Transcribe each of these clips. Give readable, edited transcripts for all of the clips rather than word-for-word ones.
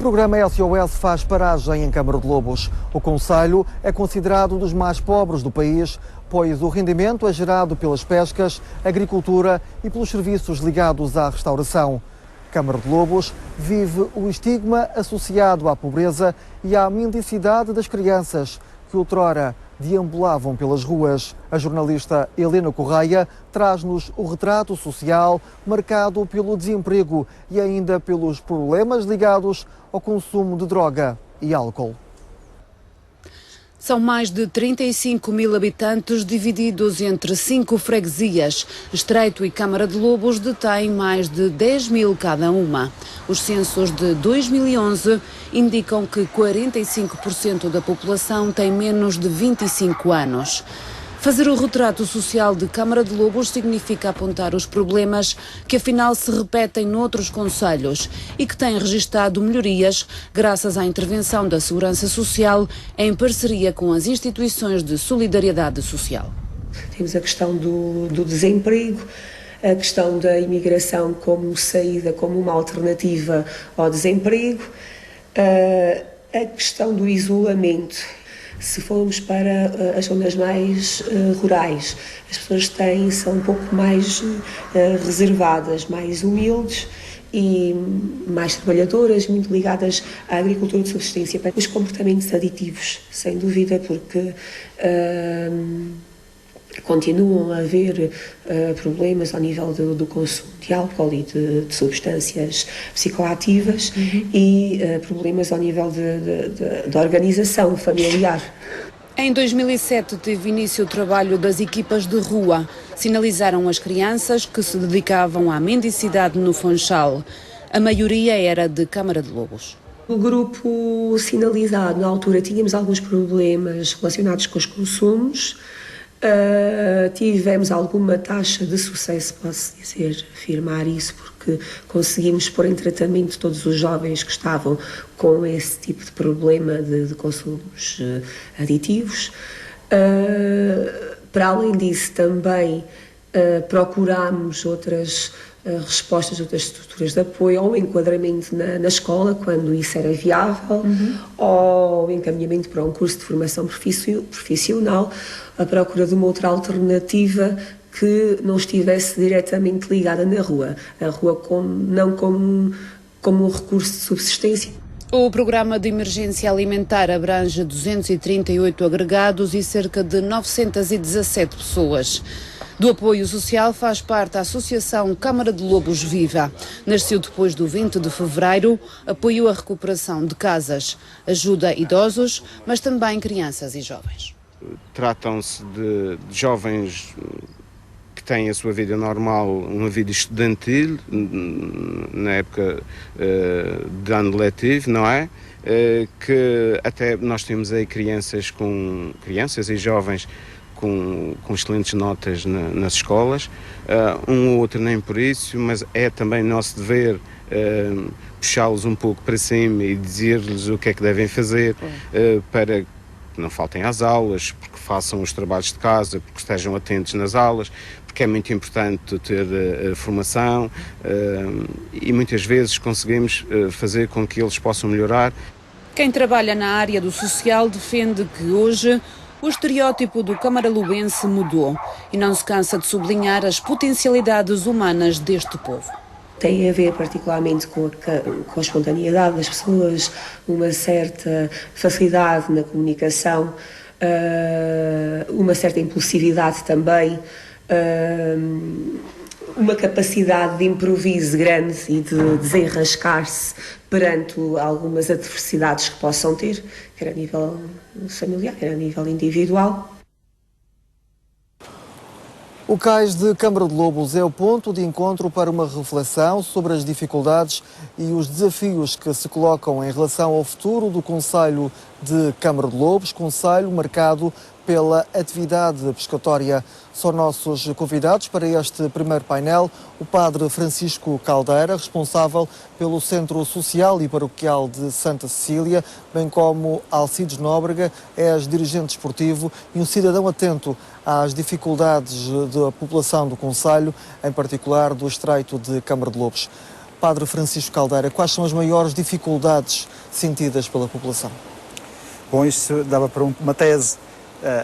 programa SOS faz paragem em Câmara de Lobos. O concelho é considerado um dos mais pobres do país, pois o rendimento é gerado pelas pescas, agricultura e pelos serviços ligados à restauração. Câmara de Lobos vive o estigma associado à pobreza e à mendicidade das crianças que outrora deambulavam pelas ruas. A jornalista Helena Correia traz-nos o retrato social marcado pelo desemprego e ainda pelos problemas ligados ao consumo de droga e álcool. São mais de 35 mil habitantes divididos entre 5 freguesias. Estreito e Câmara de Lobos detêm mais de 10 mil cada uma. Os censos de 2011 indicam que 45% da população tem menos de 25 anos. Fazer o retrato social de Câmara de Lobos significa apontar os problemas que afinal se repetem noutros concelhos e que têm registado melhorias graças à intervenção da Segurança Social em parceria com as instituições de solidariedade social. Temos a questão do desemprego, a questão da imigração como saída, como uma alternativa ao desemprego, a questão do isolamento. Se formos para as zonas mais rurais, as pessoas são um pouco mais reservadas, mais humildes e mais trabalhadoras, muito ligadas à agricultura de subsistência. Os comportamentos aditivos, sem dúvida, porque continuam a haver problemas ao nível do consumo de álcool e de substâncias psicoativas e problemas ao nível da organização familiar. Em 2007 teve início o trabalho das equipas de rua. Sinalizaram as crianças que se dedicavam à mendicidade no Funchal. A maioria era de Câmara de Lobos. O grupo sinalizado, na altura, tínhamos alguns problemas relacionados com os consumos. Tivemos alguma taxa de sucesso, posso dizer, afirmar isso, porque conseguimos pôr em tratamento todos os jovens que estavam com esse tipo de problema de consumos aditivos. Para além disso, também procurámos outras respostas, outras estruturas de apoio ao enquadramento na escola, quando isso era viável, ou encaminhamento para um curso de formação profissional, a procura de uma outra alternativa que não estivesse diretamente ligada na rua, a rua não como um recurso de subsistência. O programa de emergência alimentar abrange 238 agregados e cerca de 917 pessoas. Do apoio social faz parte a Associação Câmara de Lobos Viva. Nasceu depois do 20 de fevereiro, apoiou a recuperação de casas, ajuda idosos, mas também crianças e jovens. Tratam-se de jovens que têm a sua vida normal, uma vida estudantil, na época de ano letivo, não é? Que até nós temos aí crianças e jovens com excelentes notas nas escolas, um ou outro nem por isso, mas é também nosso dever puxá-los um pouco para cima e dizer-lhes o que é que devem fazer para que não faltem às aulas, porque façam os trabalhos de casa, porque estejam atentos nas aulas, porque é muito importante ter formação e muitas vezes conseguimos fazer com que eles possam melhorar. Quem trabalha na área do social defende que hoje o estereótipo do camaralubense mudou e não se cansa de sublinhar as potencialidades humanas deste povo. Tem a ver particularmente com a espontaneidade das pessoas, uma certa facilidade na comunicação, uma certa impulsividade também, uma capacidade de improviso grande e de desenrascar-se perante algumas adversidades que possam ter, quer a nível familiar, quer a nível individual. O Cais de Câmara de Lobos é o ponto de encontro para uma reflexão sobre as dificuldades e os desafios que se colocam em relação ao futuro do concelho de Câmara de Lobos, concelho marcado pela atividade pescatória. São nossos convidados para este primeiro painel o Padre Francisco Caldeira, responsável pelo Centro Social e Paroquial de Santa Cecília, bem como Alcides Nóbrega, dirigente esportivo e um cidadão atento às dificuldades da população do concelho, em particular do Estreito de Câmara de Lobos. Padre Francisco Caldeira, quais são as maiores dificuldades sentidas pela população? Bom, isto dava para uma tese.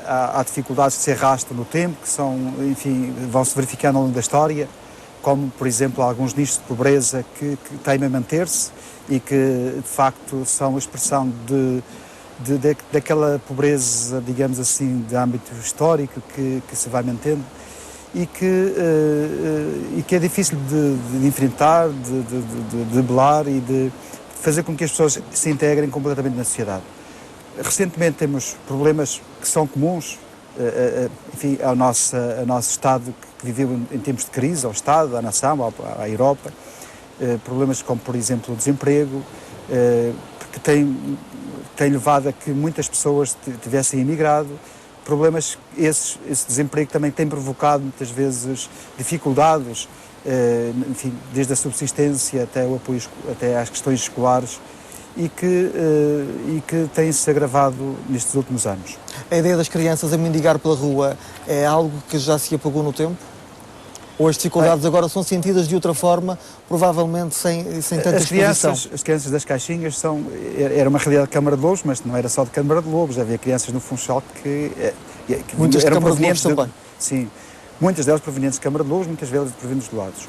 Há dificuldades que se arrastam no tempo, que são, enfim, vão-se verificando ao longo da história, como, por exemplo, alguns nichos de pobreza que teimam a manter-se e que, de facto, são a expressão daquela pobreza, digamos assim, de âmbito histórico que se vai mantendo e que é difícil de enfrentar, de debelar e de fazer com que as pessoas se integrem completamente na sociedade. Recentemente temos problemas que são comuns, enfim, ao nosso Estado que viveu em tempos de crise, ao Estado, à nação, à Europa. Problemas como, por exemplo, o desemprego, que tem levado a que muitas pessoas tivessem emigrado. Problemas, esse desemprego também tem provocado muitas vezes dificuldades, enfim, desde a subsistência até o apoio, até às questões escolares, e que tem-se agravado nestes últimos anos. A ideia das crianças a mendigar pela rua é algo que já se apagou no tempo? Ou as dificuldades agora são sentidas de outra forma, provavelmente sem tanta exposição? As crianças das caixinhas era uma realidade de Câmara de Lobos, mas não era só de Câmara de Lobos, havia crianças no Funchal que muitas eram de Câmara de Lobos também. Sim, muitas delas provenientes de Câmara de Lobos, muitas delas provenientes de lados.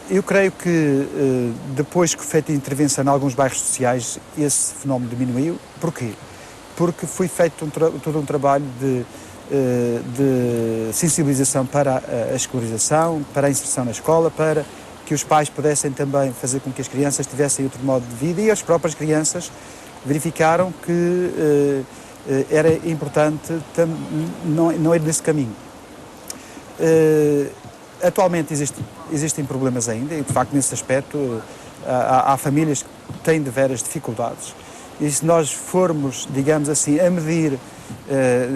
Eu creio que depois que foi feita a intervenção em alguns bairros sociais, esse fenómeno diminuiu. Porquê? Porque foi feito todo um trabalho de sensibilização para a escolarização, para a inserção na escola, para que os pais pudessem também fazer com que as crianças tivessem outro modo de vida, e as próprias crianças verificaram que era importante não ir nesse caminho. Atualmente existem problemas ainda, e de facto nesse aspecto há famílias que têm de veras dificuldades, e se nós formos, digamos assim, a medir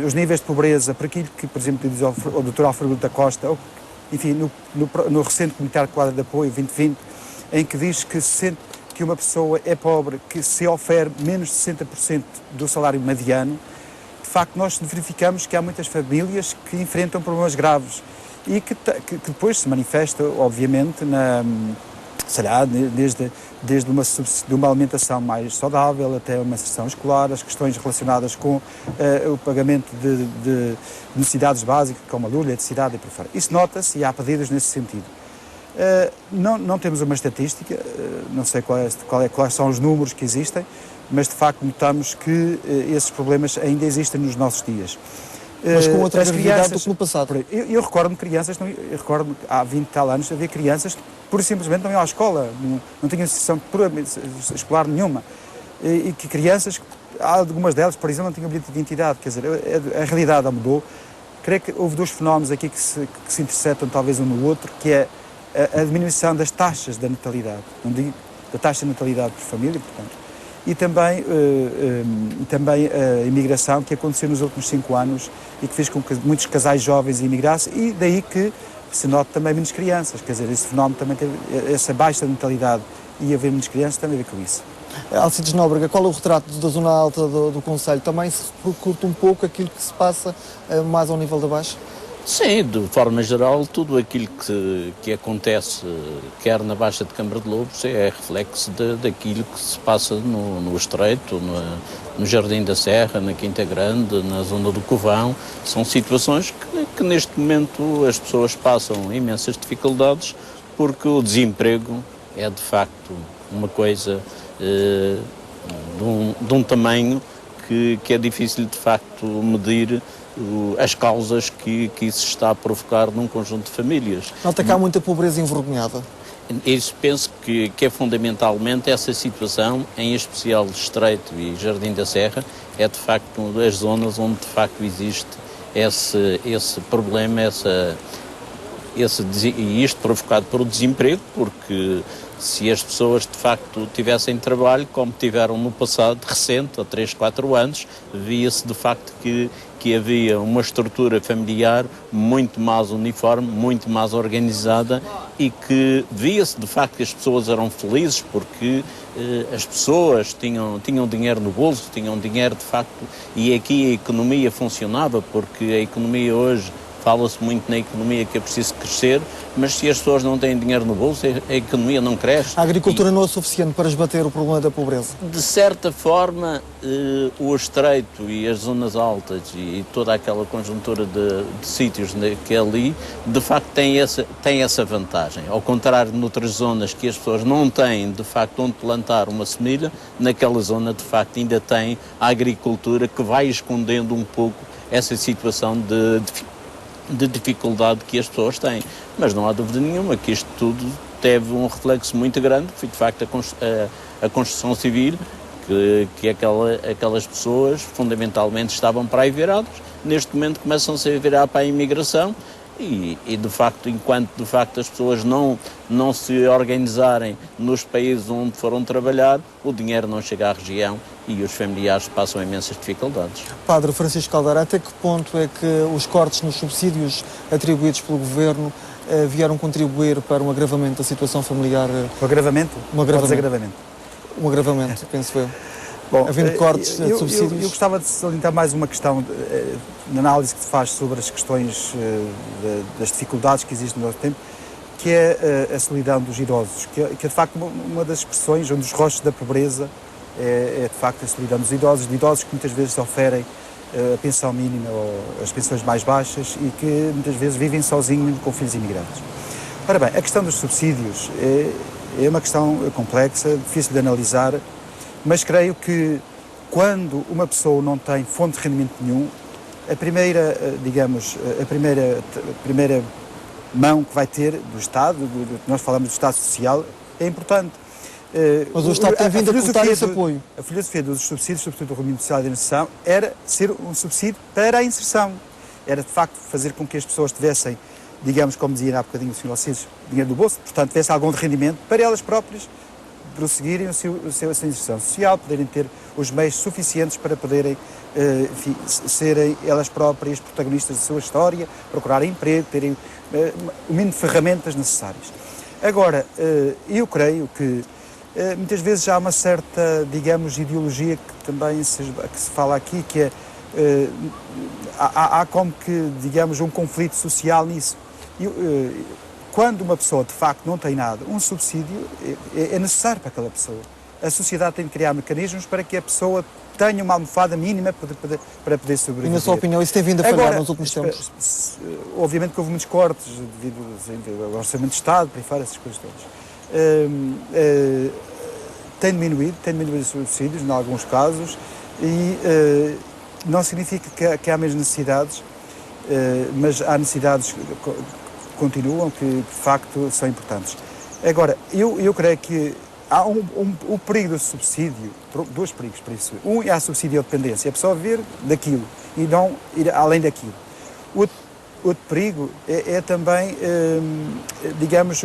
os níveis de pobreza por aquilo que, por exemplo, diz o Dr. Alfredo da Costa, ou, enfim, no recente Comunitário de Quadro de Apoio 2020, em que diz que se sente que uma pessoa é pobre, que se ofere menos de 60% do salário mediano, de facto nós verificamos que há muitas famílias que enfrentam problemas graves e que depois se manifesta, obviamente, sei lá, desde uma alimentação mais saudável até uma inserção escolar, as questões relacionadas com o pagamento de necessidades básicas, como a luz, a eletricidade e por fora. Isso nota-se e há pedidos nesse sentido. Não temos uma estatística, não sei quais são os números que existem, mas de facto notamos que esses problemas ainda existem nos nossos dias. Mas com outra gravidade do que no passado. Eu recordo-me crianças, há 20 e tal anos havia crianças que pura e simplesmente não iam à escola, não tinham instrução escolar nenhuma, e que crianças, algumas delas, por exemplo, não tinham bilhete de identidade, quer dizer, a realidade mudou. Creio que houve dois fenómenos aqui que se interceptam talvez um no outro, que é a diminuição das taxas da natalidade, não digo da taxa de natalidade por família, portanto, e também a imigração que aconteceu nos últimos 5 anos e que fez com que muitos casais jovens imigrassem, e daí que se nota também menos crianças, quer dizer, esse fenómeno também teve, essa baixa natalidade e haver menos crianças também a ver com isso. Alcides Nóbrega, qual é o retrato da zona alta do Conselho? Também se repercute um pouco aquilo que se passa mais ao nível da Baixa? Sim, de forma geral, tudo aquilo que acontece, quer na Baixa de Câmara de Lobos, é reflexo daquilo que se passa no Estreito, no Jardim da Serra, na Quinta Grande, na zona do Covão. São situações que neste momento as pessoas passam imensas dificuldades, porque o desemprego é de facto uma coisa de um tamanho que é difícil de facto medir as causas que isso está a provocar num conjunto de famílias. Nota que há muita pobreza envergonhada. Isso penso que é fundamentalmente essa situação, em especial Estreito e Jardim da Serra, é de facto as zonas onde de facto existe esse problema, e isto provocado por o desemprego, porque se as pessoas de facto tivessem trabalho, como tiveram no passado recente, há 3, 4 anos, via-se de facto que havia uma estrutura familiar muito mais uniforme, muito mais organizada, e que via-se de facto que as pessoas eram felizes porque as pessoas tinham dinheiro no bolso, tinham dinheiro de facto, e aqui a economia funcionava, porque a economia hoje Fala-se muito na economia que é preciso crescer, mas se as pessoas não têm dinheiro no bolso, a economia não cresce. A agricultura não é suficiente para esbater o problema da pobreza? De certa forma, o estreito e as zonas altas e toda aquela conjuntura de sítios que é ali, de facto tem essa vantagem. Ao contrário de noutras zonas que as pessoas não têm, de facto, onde plantar uma semelha, naquela zona, de facto, ainda tem a agricultura que vai escondendo um pouco essa situação de dificuldade que as pessoas têm. Mas não há dúvida nenhuma que isto tudo teve um reflexo muito grande, foi de facto a construção civil, que aquelas pessoas fundamentalmente estavam para aí viradas, neste momento começam-se a virar para a imigração e de facto, enquanto de facto as pessoas não se organizarem nos países onde foram trabalhar, o dinheiro não chega à região e os familiares passam imensas dificuldades. Padre Francisco Caldeira, até que ponto é que os cortes nos subsídios atribuídos pelo Governo vieram contribuir para um agravamento da situação familiar? O agravamento? Um agravamento. Ou desagravamento? Um agravamento, penso eu. Bom, havendo cortes de subsídios. Eu gostava de salientar mais uma questão na análise que se faz sobre as questões das dificuldades que existem no nosso tempo, que é a solidão dos idosos, que é de facto uma das expressões, um dos rostos da pobreza, é de facto a solidão dos idosos, de idosos que muitas vezes oferem a pensão mínima ou as pensões mais baixas e que muitas vezes vivem sozinhos com filhos imigrantes. Ora bem, a questão dos subsídios é uma questão complexa, difícil de analisar, mas creio que quando uma pessoa não tem fonte de rendimento nenhum, a primeira mão que vai ter do Estado, nós falamos do Estado Social, é importante. Mas o Estado tem vindo a cortar esse apoio. A filosofia dos subsídios, sobretudo do Regime Social de Inserção, era ser um subsídio para a inserção. Era, de facto, fazer com que as pessoas tivessem, digamos, como dizia há bocadinho o Sr. Alcides, dinheiro do bolso, portanto, tivessem algum de rendimento para elas próprias prosseguirem a sua inserção social, poderem ter os meios suficientes para poderem serem elas próprias protagonistas da sua história, procurarem emprego, terem o mínimo de ferramentas necessárias. Agora, eu creio que muitas vezes há uma certa, digamos, ideologia que também que se fala aqui, que é, há como que, digamos, um conflito social nisso. Quando uma pessoa, de facto, não tem nada, um subsídio é necessário para aquela pessoa. A sociedade tem de criar mecanismos para que a pessoa tenha uma almofada mínima para poder sobreviver. E, na sua opinião, isso tem vindo a falhar nos últimos tempos? Obviamente que houve muitos cortes devido ao Orçamento de Estado, por aí fora, essas coisas todas. Tem diminuído os subsídios, em alguns casos, e não significa que há menos necessidades, mas há necessidades que continuam, que de facto são importantes. Agora, eu creio que há o perigo do subsídio, dois perigos para isso. Um é a subsídio à dependência, a pessoa viver daquilo e não ir além daquilo. Outro perigo é também, digamos,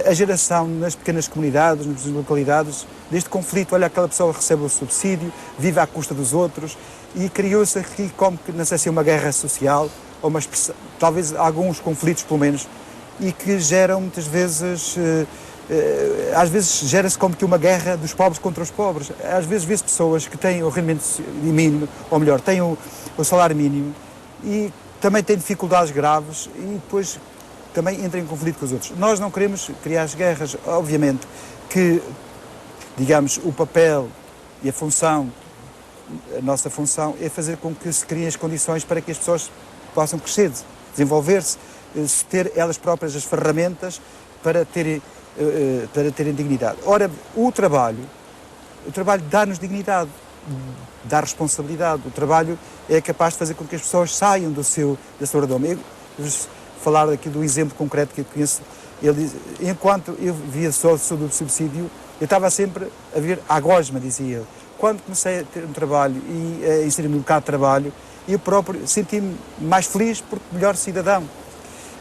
a geração nas pequenas comunidades, nas localidades, deste conflito. Olha, aquela pessoa recebe o subsídio, vive à custa dos outros e criou-se aqui como que, não sei se é uma guerra social, ou talvez alguns conflitos pelo menos, e que geram muitas vezes, às vezes gera-se como que uma guerra dos pobres contra os pobres. Às vezes vê-se pessoas que têm o rendimento mínimo, ou melhor, têm o salário mínimo e também têm dificuldades graves e depois também entram em conflito com os outros. Nós não queremos criar as guerras, obviamente que, digamos, o papel e a nossa função é fazer com que se criem as condições para que as pessoas possam crescer, desenvolver-se, ter elas próprias as ferramentas para terem dignidade. Ora, o trabalho dá-nos dignidade, dá responsabilidade. O trabalho é capaz de fazer com que as pessoas saiam da sua redoma. Falar aqui do exemplo concreto que eu conheço, ele diz, enquanto eu via sobre o subsídio, eu estava sempre a ver à gosma, dizia ele. Quando comecei a ter um trabalho e a inserir-me no mercado de trabalho, eu próprio senti-me mais feliz porque melhor cidadão.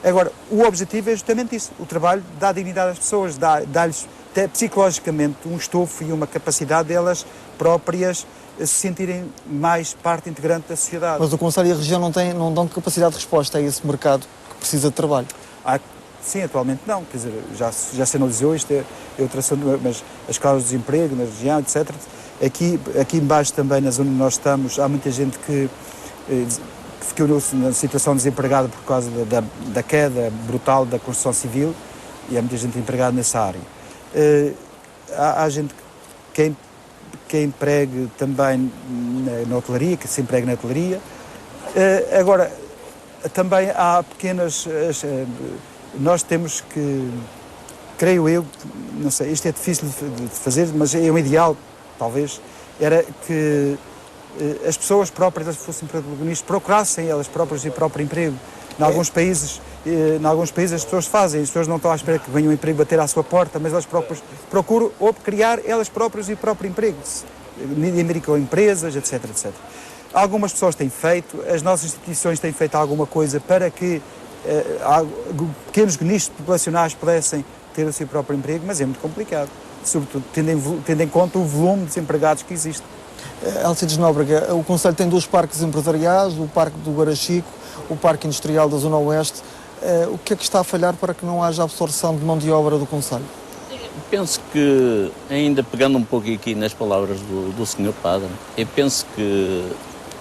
Agora, o objetivo é justamente isso. O trabalho dá dignidade às pessoas, dá-lhes até psicologicamente um estofo e uma capacidade delas próprias se sentirem mais parte integrante da sociedade. Mas o Conselho e a região não dão capacidade de resposta a esse mercado que precisa de trabalho? Sim, atualmente não. Quer dizer, já se analisou isto, mas as causas de desemprego na região, etc. Aqui embaixo também, na zona onde nós estamos, há muita gente que ficou na situação de desempregado por causa da queda brutal da construção civil, e há muita gente empregada nessa área. Há gente que empregue também na hotelaria, que se emprega na hotelaria. Agora, também há pequenas... Nós temos que, creio eu, não sei, isto é difícil de fazer, mas é um ideal, talvez, era que as pessoas próprias fossem protagonistas, procurassem elas próprias o próprio emprego. Em alguns países as pessoas fazem, as pessoas não estão à espera que venha um emprego bater à sua porta, mas elas próprias procuram ou criar elas próprias o próprio emprego, microempresas, etc, etc. Algumas pessoas têm feito, as nossas instituições têm feito alguma coisa para que pequenos nichos populacionais pudessem ter o seu próprio emprego, mas é muito complicado, sobretudo tendo em conta o volume de desempregados que existe. Alcides Nóbrega, o Conselho tem 2 parques empresariais, o Parque do Barachico, o Parque Industrial da Zona Oeste. O que é que está a falhar para que não haja absorção de mão de obra do Conselho? Penso que, ainda pegando um pouco aqui nas palavras do Sr. Padre, eu penso que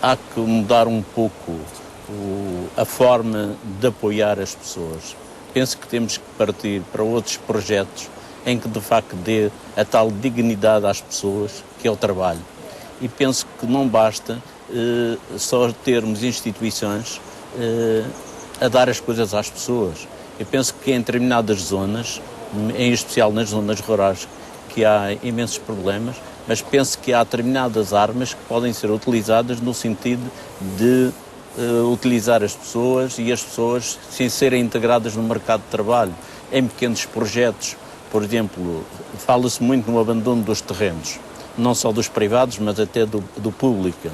há que mudar um pouco a forma de apoiar as pessoas. Penso que temos que partir para outros projetos em que de facto dê a tal dignidade às pessoas que é o trabalho. E penso que não basta só termos instituições a dar as coisas às pessoas. Eu penso que em determinadas zonas, em especial nas zonas rurais, que há imensos problemas, mas penso que há determinadas armas que podem ser utilizadas no sentido de utilizar as pessoas e as pessoas sem serem integradas no mercado de trabalho, em pequenos projetos. Por exemplo, fala-se muito no abandono dos terrenos, não só dos privados, mas até do público.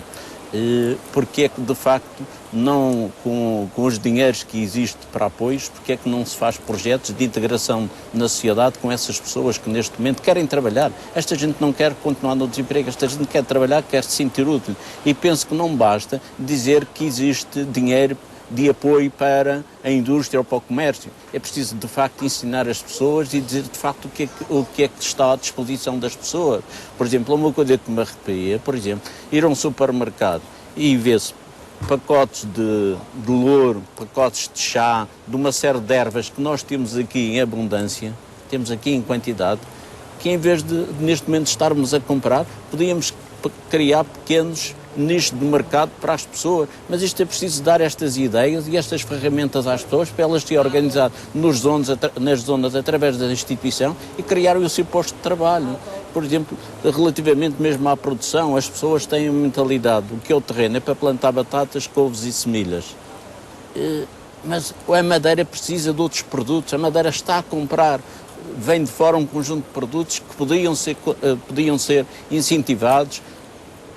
Porque é que, de facto, não, com os dinheiros que existem para apoios, porque é que não se faz projetos de integração na sociedade com essas pessoas que neste momento querem trabalhar? Esta gente não quer continuar no desemprego, esta gente quer trabalhar, quer se sentir útil. E penso que não basta dizer que existe dinheiro de apoio para a indústria ou para o comércio. É preciso, de facto, ensinar as pessoas e dizer, de facto, o que é que está à disposição das pessoas. Por exemplo, uma coisa que me arrepia, por exemplo, ir a um supermercado e ver-se pacotes de louro, pacotes de chá, de uma série de ervas que nós temos aqui em abundância, temos aqui em quantidade, que em vez de, neste momento, estarmos a comprar, podíamos criar pequenos nicho de mercado para as pessoas, mas isto é preciso dar estas ideias e estas ferramentas às pessoas para elas se organizar nas zonas através da instituição e criarem o seu posto de trabalho. Por exemplo, relativamente mesmo à produção, as pessoas têm uma mentalidade, o que é o terreno é para plantar batatas, couves e semilhas. Mas a Madeira precisa de outros produtos, a Madeira está a comprar, vem de fora um conjunto de produtos que podiam ser incentivados,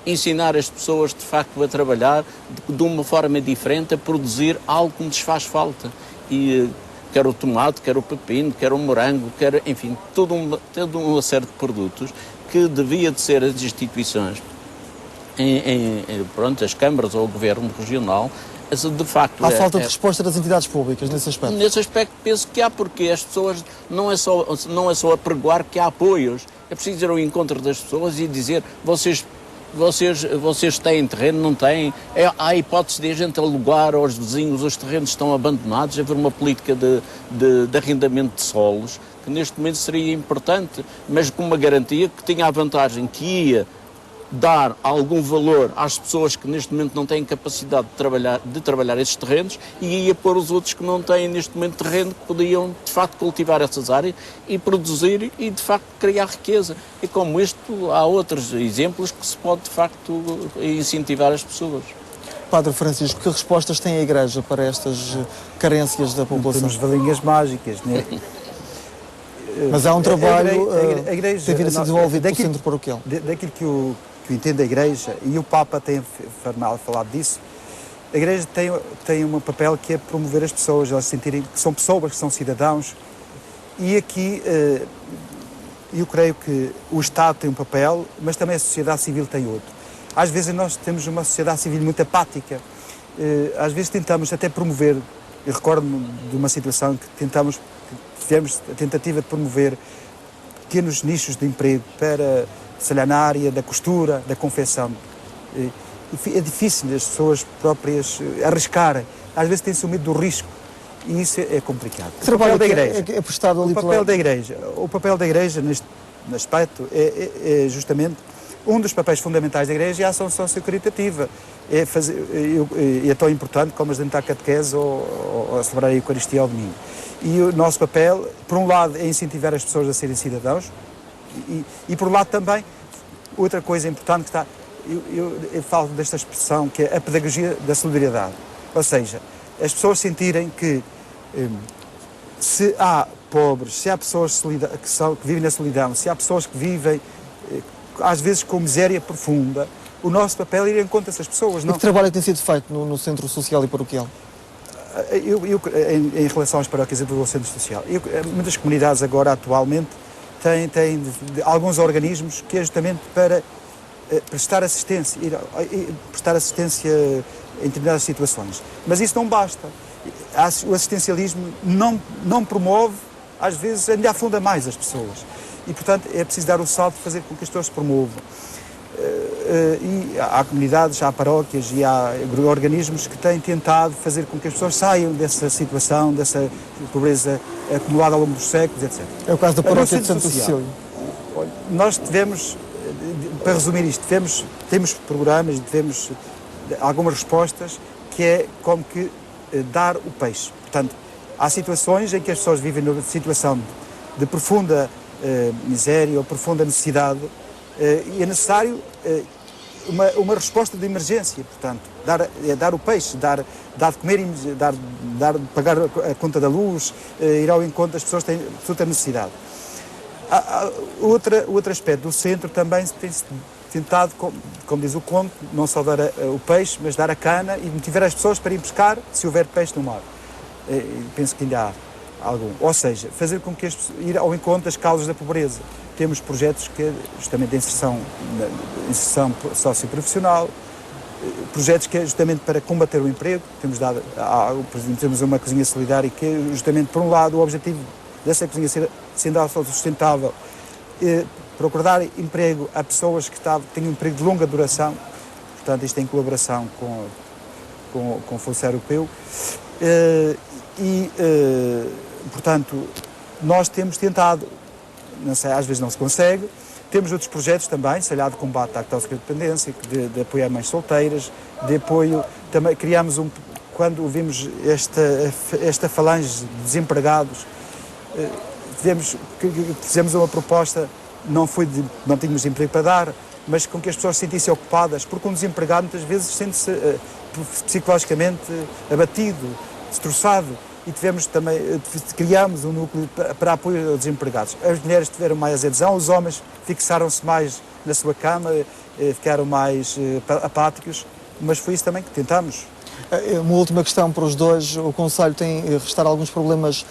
ensinar as pessoas de facto a trabalhar de uma forma diferente, a produzir algo que nos faz falta. E quer o tomate, quer o pepino, quer o morango, quer, enfim, toda uma série de produtos que devia de ser as instituições, pronto, as câmaras ou o governo regional, de facto... Há falta de resposta das entidades públicas nesse aspecto? Nesse aspecto penso que há, porque as pessoas não é só apregoar que há apoios, é preciso ir ao encontro das pessoas e dizer, vocês têm terreno, não têm? Há a hipótese de a gente alugar aos vizinhos, os terrenos estão abandonados, haver uma política de arrendamento de solos, que neste momento seria importante, mas com uma garantia que tinha a vantagem que ia dar algum valor às pessoas que neste momento não têm capacidade de trabalhar esses terrenos e ia pôr os outros que não têm neste momento terreno, que podiam de facto cultivar essas áreas e produzir e de facto criar riqueza. E como isto, há outros exemplos que se pode de facto incentivar as pessoas. Padre Francisco, que respostas tem a Igreja para estas carências da população? Temos varinhas mágicas, não é? Mas há um trabalho a igreja, tem vindo a ser desenvolvido pelo centro paroquial. Daquilo que entende a Igreja, e o Papa tem falado disso, a Igreja tem um papel que é promover as pessoas, elas sentirem que são pessoas, que são cidadãos, e aqui eu creio que o Estado tem um papel, mas também a sociedade civil tem outro. Às vezes nós temos uma sociedade civil muito apática, às vezes tentamos até promover, eu recordo-me de uma situação que tivemos a tentativa de promover pequenos nichos de emprego para, sei lá, na área da costura, da confecção. é difícil as pessoas próprias arriscarem. Às vezes tem-se o medo do risco e isso é complicado. Que trabalho é prestado ali o papel da Igreja neste aspecto é justamente um dos papéis fundamentais da Igreja, é a ação sociocaritativa. É tão importante como apresentar catequese ou celebrar a Eucaristia ao domingo. E o nosso papel, por um lado, é incentivar as pessoas a serem cidadãos e por outro lado também, outra coisa importante que está, eu falo desta expressão que é a pedagogia da solidariedade. Ou seja, as pessoas sentirem que se há pobres, se há pessoas que vivem na solidão, se há pessoas que vivem às vezes com miséria profunda, o nosso papel é ir em conta dessas pessoas. E que trabalho tem sido feito no Centro Social e Paroquial? Em relação às paróquias e do Centro Social, muitas comunidades agora, atualmente, têm alguns organismos que é justamente para prestar assistência em determinadas situações. Mas isso não basta. O assistencialismo não promove, às vezes, ainda afunda mais as pessoas. E, portanto, é preciso dar o salto de fazer com que as pessoas se promovam. E há comunidades, há paróquias e há organismos que têm tentado fazer com que as pessoas saiam dessa situação, dessa pobreza acumulada ao longo dos séculos, etc. É o caso da paróquia de Santa Cecília. Nós tivemos, para resumir isto, temos programas, tivemos algumas respostas que é como que dar o peixe. Portanto, há situações em que as pessoas vivem numa situação de profunda miséria ou profunda necessidade e é necessário uma resposta de emergência, portanto, dar o peixe, dar de comer, pagar a conta da luz, ir ao encontro das pessoas que têm absoluta necessidade. Outro aspecto do centro também tem tentado, como diz o conto, não só dar o peixe, mas dar a cana e motivar as pessoas para ir pescar se houver peixe no mar. Penso que ainda há algum. Ou seja, fazer com que ir ao encontro das causas da pobreza. Temos projetos que, justamente de inserção socioprofissional, projetos que é justamente para combater o emprego. Temos uma cozinha solidária que é justamente, por um lado, o objetivo dessa cozinha sendo autossustentável, procurar dar emprego a pessoas que têm um emprego de longa duração. Portanto, isto em colaboração com o Fundo Europeu. Portanto, nós temos tentado, não sei, às vezes não se consegue, temos outros projetos também, sei lá, de combate à toxicodependência, de apoio a mães solteiras, de apoio, também criámos quando vimos esta falange de desempregados, fizemos uma proposta, não tínhamos emprego para dar, mas com que as pessoas se sentissem ocupadas, porque um desempregado muitas vezes sente-se psicologicamente abatido, destroçado, e criámos um núcleo para apoio aos desempregados. As mulheres tiveram mais adesão, os homens fixaram-se mais na sua cama, ficaram mais apáticos, mas foi isso também que tentámos. Uma última questão para os dois. O Conselho tem registrado alguns problemas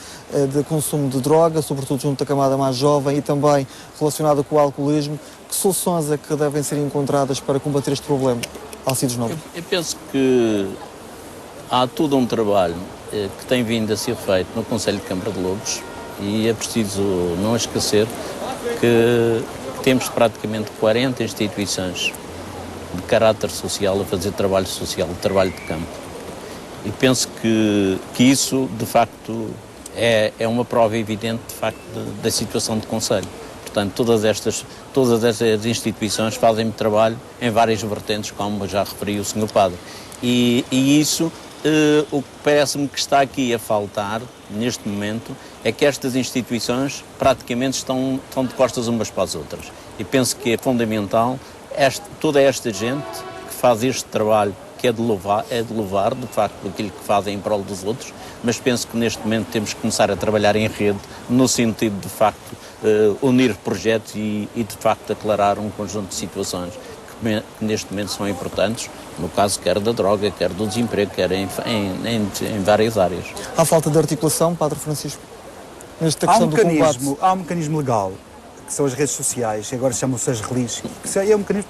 de consumo de droga, sobretudo junto da camada mais jovem e também relacionada com o alcoolismo. Que soluções é que devem ser encontradas para combater este problema? Alcides Nobre. Eu penso que há todo um trabalho que tem vindo a ser feito no Conselho de Câmara de Lobos e é preciso não esquecer que temos praticamente 40 instituições de caráter social a fazer trabalho social, trabalho de campo. E penso que isso, de facto, é uma prova evidente, de facto, da situação do Conselho. Portanto, todas estas instituições fazem trabalho em várias vertentes, como já referiu o Sr. Padre. E isso, o que parece-me que está aqui a faltar, neste momento, é que estas instituições praticamente estão de costas umas para as outras. E penso que é fundamental toda esta gente que faz este trabalho, que é de louvar, de facto, aquilo que fazem em prol dos outros, mas penso que neste momento temos que começar a trabalhar em rede, no sentido de facto unir projetos e de facto aclarar um conjunto de situações que neste momento são importantes, no caso quer da droga, quer do desemprego, quer em várias áreas. Há falta de articulação, Padre Francisco? Nesta Há questão do combate? Há um mecanismo legal, que são as redes sociais, que agora chamam-se as RLIs, que é um mecanismo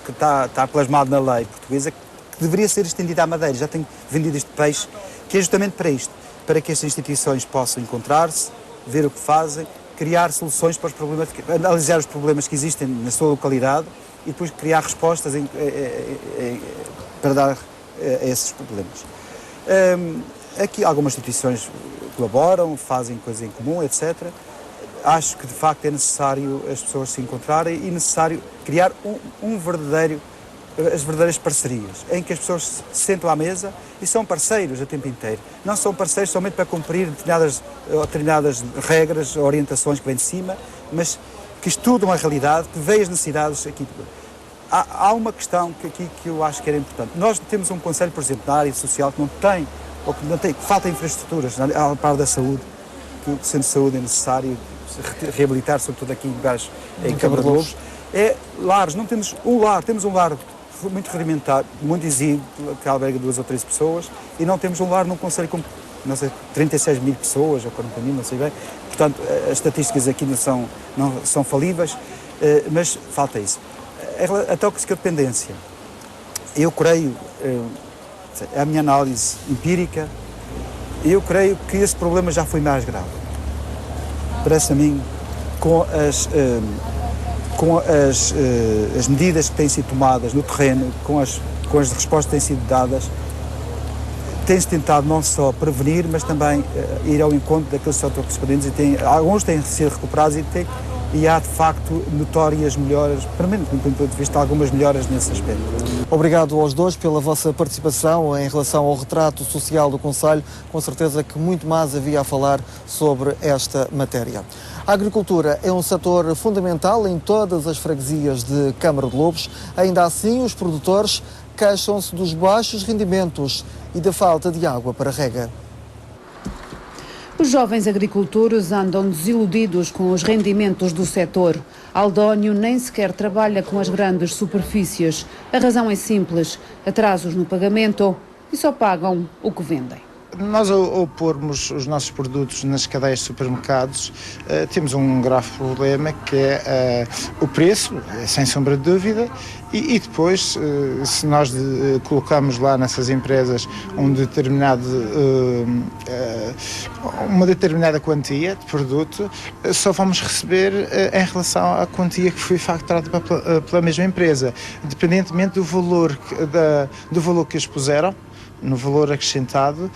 que está plasmado na lei portuguesa, que deveria ser estendido à Madeira. Já tenho vendido este peixe, que é justamente para isto, para que estas instituições possam encontrar-se, ver o que fazem, criar soluções para os problemas, analisar os problemas que existem na sua localidade e depois criar respostas para dar a esses problemas. Aqui algumas instituições colaboram, fazem coisas em comum, etc. Acho que de facto é necessário as pessoas se encontrarem e necessário criar as verdadeiras parcerias, em que as pessoas se sentam à mesa e são parceiros o tempo inteiro. Não são parceiros somente para cumprir determinadas regras, orientações que vêm de cima, mas que estudam a realidade, que veem as necessidades aqui. Há uma questão que eu acho que era importante. Nós temos um conselho, por exemplo, na área social que não tem, que falta infraestruturas, à par da saúde, que o centro de saúde é necessário reabilitar, sobretudo aqui em Câmara de Lobos. Lares, não temos um lar, temos um lar muito rudimentar, muito exíguo, que alberga 2 ou 3 pessoas, e não temos um lar num concelho com, não sei, 36 mil pessoas, ou 40 mil, não sei bem. Portanto, as estatísticas aqui não são falíveis, mas falta isso. A toxicodependência, eu creio, a minha análise empírica, eu creio que esse problema já foi mais grave. Parece a mim, com as medidas que têm sido tomadas no terreno, com as respostas que têm sido dadas, tem-se tentado não só prevenir, mas também ir ao encontro daqueles que são toxicodependentes, e alguns têm sido recuperados e há de facto notórias melhoras, pelo menos do meu ponto de vista, algumas melhoras nesse aspecto. Obrigado aos dois pela vossa participação em relação ao retrato social do concelho. Com certeza que muito mais havia a falar sobre esta matéria. A agricultura é um setor fundamental em todas as freguesias de Câmara de Lobos. Ainda assim, os produtores queixam-se dos baixos rendimentos e da falta de água para rega. Os jovens agricultores andam desiludidos com os rendimentos do setor. Aldónio nem sequer trabalha com as grandes superfícies. A razão é simples: atrasos no pagamento e só pagam o que vendem. Nós, ao pormos os nossos produtos nas cadeias de supermercados, temos um grave problema, que é o preço, sem sombra de dúvida, e depois, se nós colocamos lá nessas empresas uma determinada quantia de produto, só vamos receber em relação à quantia que foi facturada pela mesma empresa, independentemente do valor que expuseram. No valor acrescentado,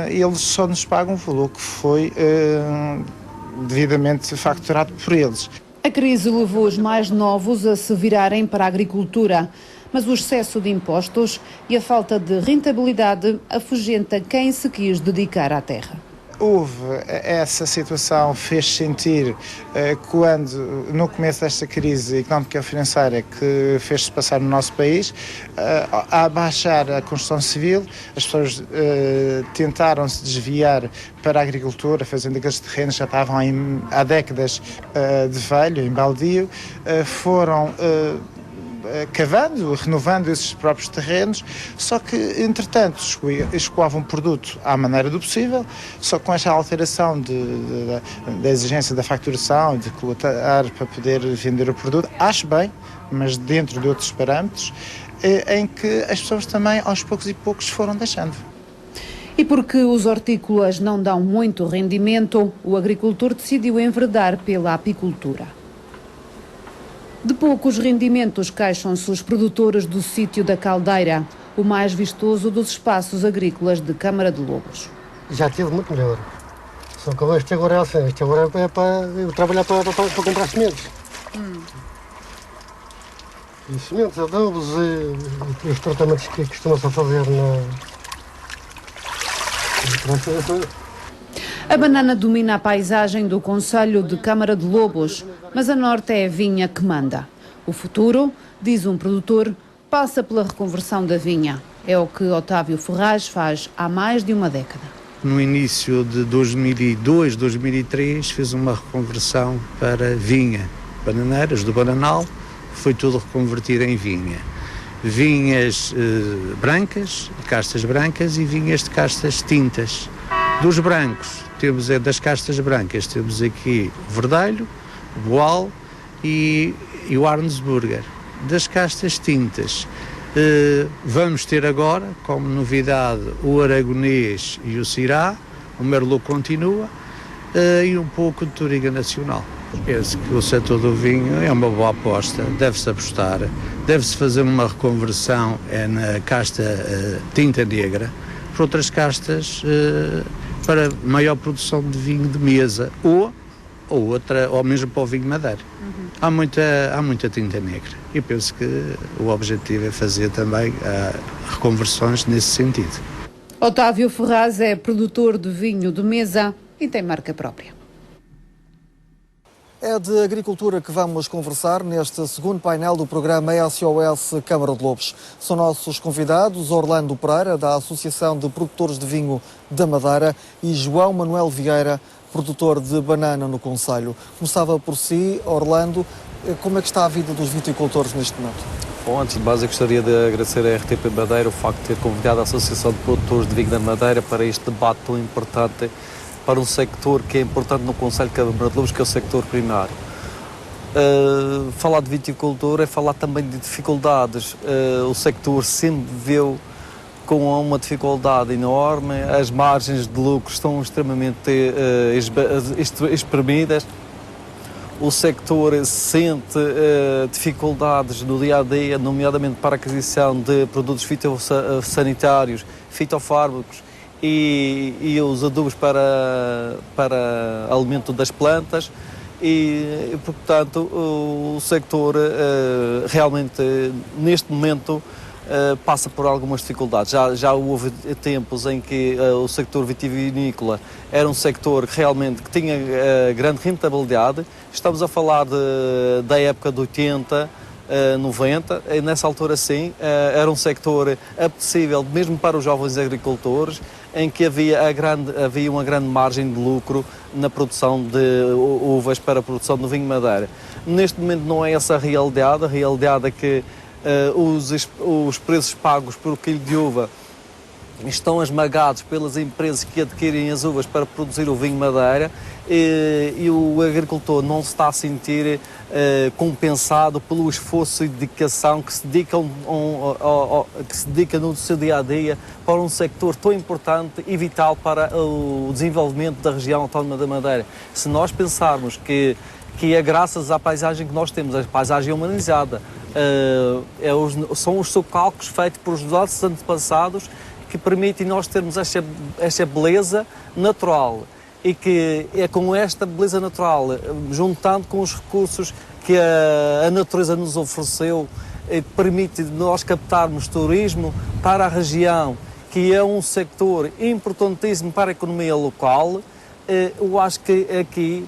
eles só nos pagam o valor que foi devidamente facturado por eles. A crise levou os mais novos a se virarem para a agricultura, mas o excesso de impostos e a falta de rentabilidade afugenta quem se quis dedicar à terra. Houve essa situação, fez sentir quando, no começo desta crise económica e financeira que fez-se passar no nosso país, a baixar a construção civil, as pessoas tentaram se desviar para a agricultura, fazendo aqueles terrenos que já estavam há décadas de velho, em baldio, foram cavando, renovando esses próprios terrenos, só que, entretanto, escoavam o produto à maneira do possível, só com esta alteração da exigência da facturação, de coletar para poder vender o produto, acho bem, mas dentro de outros parâmetros, em que as pessoas também, aos poucos e poucos, foram deixando. E porque os hortícolas não dão muito rendimento, o agricultor decidiu enveredar pela apicultura. De poucos rendimentos queixam-se os produtores do sítio da Caldeira, o mais vistoso dos espaços agrícolas de Câmara de Lobos. Já tive muito melhor. Só que este agora é assim, este agora é para eu trabalhar para comprar sementes. E sementes, adubos e os tratamentos que costumam-se a fazer A banana domina a paisagem do concelho de Câmara de Lobos, mas a norte é a vinha que manda. O futuro, diz um produtor, passa pela reconversão da vinha. É o que Otávio Ferraz faz há mais de uma década. No início de 2002, 2003, fez uma reconversão para vinha. Bananeiras do Bananal, foi tudo reconvertido em vinha. Vinhas brancas, de castas brancas, e vinhas de castas tintas. Dos brancos, das castas brancas, temos aqui o Verdelho, o Boal e o Arnsburger. Das castas tintas, vamos ter agora, como novidade, o Aragonês e o Syrah, o Merlot continua, e um pouco de Touriga Nacional. Penso que o setor do vinho é uma boa aposta, deve-se apostar, deve-se fazer uma reconversão na casta tinta negra por outras castas para maior produção de vinho de mesa ou mesmo para o vinho madeira. Há muita tinta negra e penso que o objetivo é fazer também reconversões nesse sentido. Otávio Ferraz é produtor de vinho de mesa e tem marca própria. É de agricultura que vamos conversar neste segundo painel do programa SOS Câmara de Lobos. São nossos convidados Orlando Pereira, da Associação de Produtores de Vinho da Madeira, e João Manuel Vieira, produtor de banana no concelho. Começava por si, Orlando, como é que está a vida dos viticultores neste momento? Bom, antes de mais eu gostaria de agradecer à RTP Madeira o facto de ter convidado a Associação de Produtores de Vinho da Madeira para este debate tão importante para um sector que é importante no concelho de Câmara de Lobos, que é o sector primário. Falar de viticultura é falar também de dificuldades. O sector sempre viveu com uma dificuldade enorme, as margens de lucro estão extremamente espremidas, o sector sente dificuldades no dia-a-dia, nomeadamente para a aquisição de produtos fitossanitários, fitofármacos e os adubos para alimento das plantas e portanto, o sector realmente, neste momento, passa por algumas dificuldades. Já houve tempos em que o sector vitivinícola era um sector realmente que tinha grande rentabilidade. Estamos a falar da época de 80, 90, e nessa altura sim, era um sector apetecível mesmo para os jovens agricultores, em que havia uma grande margem de lucro na produção de uvas para a produção do vinho madeira. Neste momento não é essa a realidade é que os preços pagos por quilo de uva estão esmagados pelas empresas que adquirem as uvas para produzir o vinho madeira e o agricultor não se está a sentir compensado pelo esforço e dedicação que se dedica no seu dia-a-dia para um sector tão importante e vital para o desenvolvimento da região autónoma da Madeira. Se nós pensarmos que é graças à paisagem que nós temos, a paisagem humanizada, são os socalcos feitos por os nossos antepassados que permitem nós termos esta beleza natural e que é com esta beleza natural, juntando com os recursos que a natureza nos ofereceu, permite nós captarmos turismo para a região, que é um sector importantíssimo para a economia local. Eu acho que aqui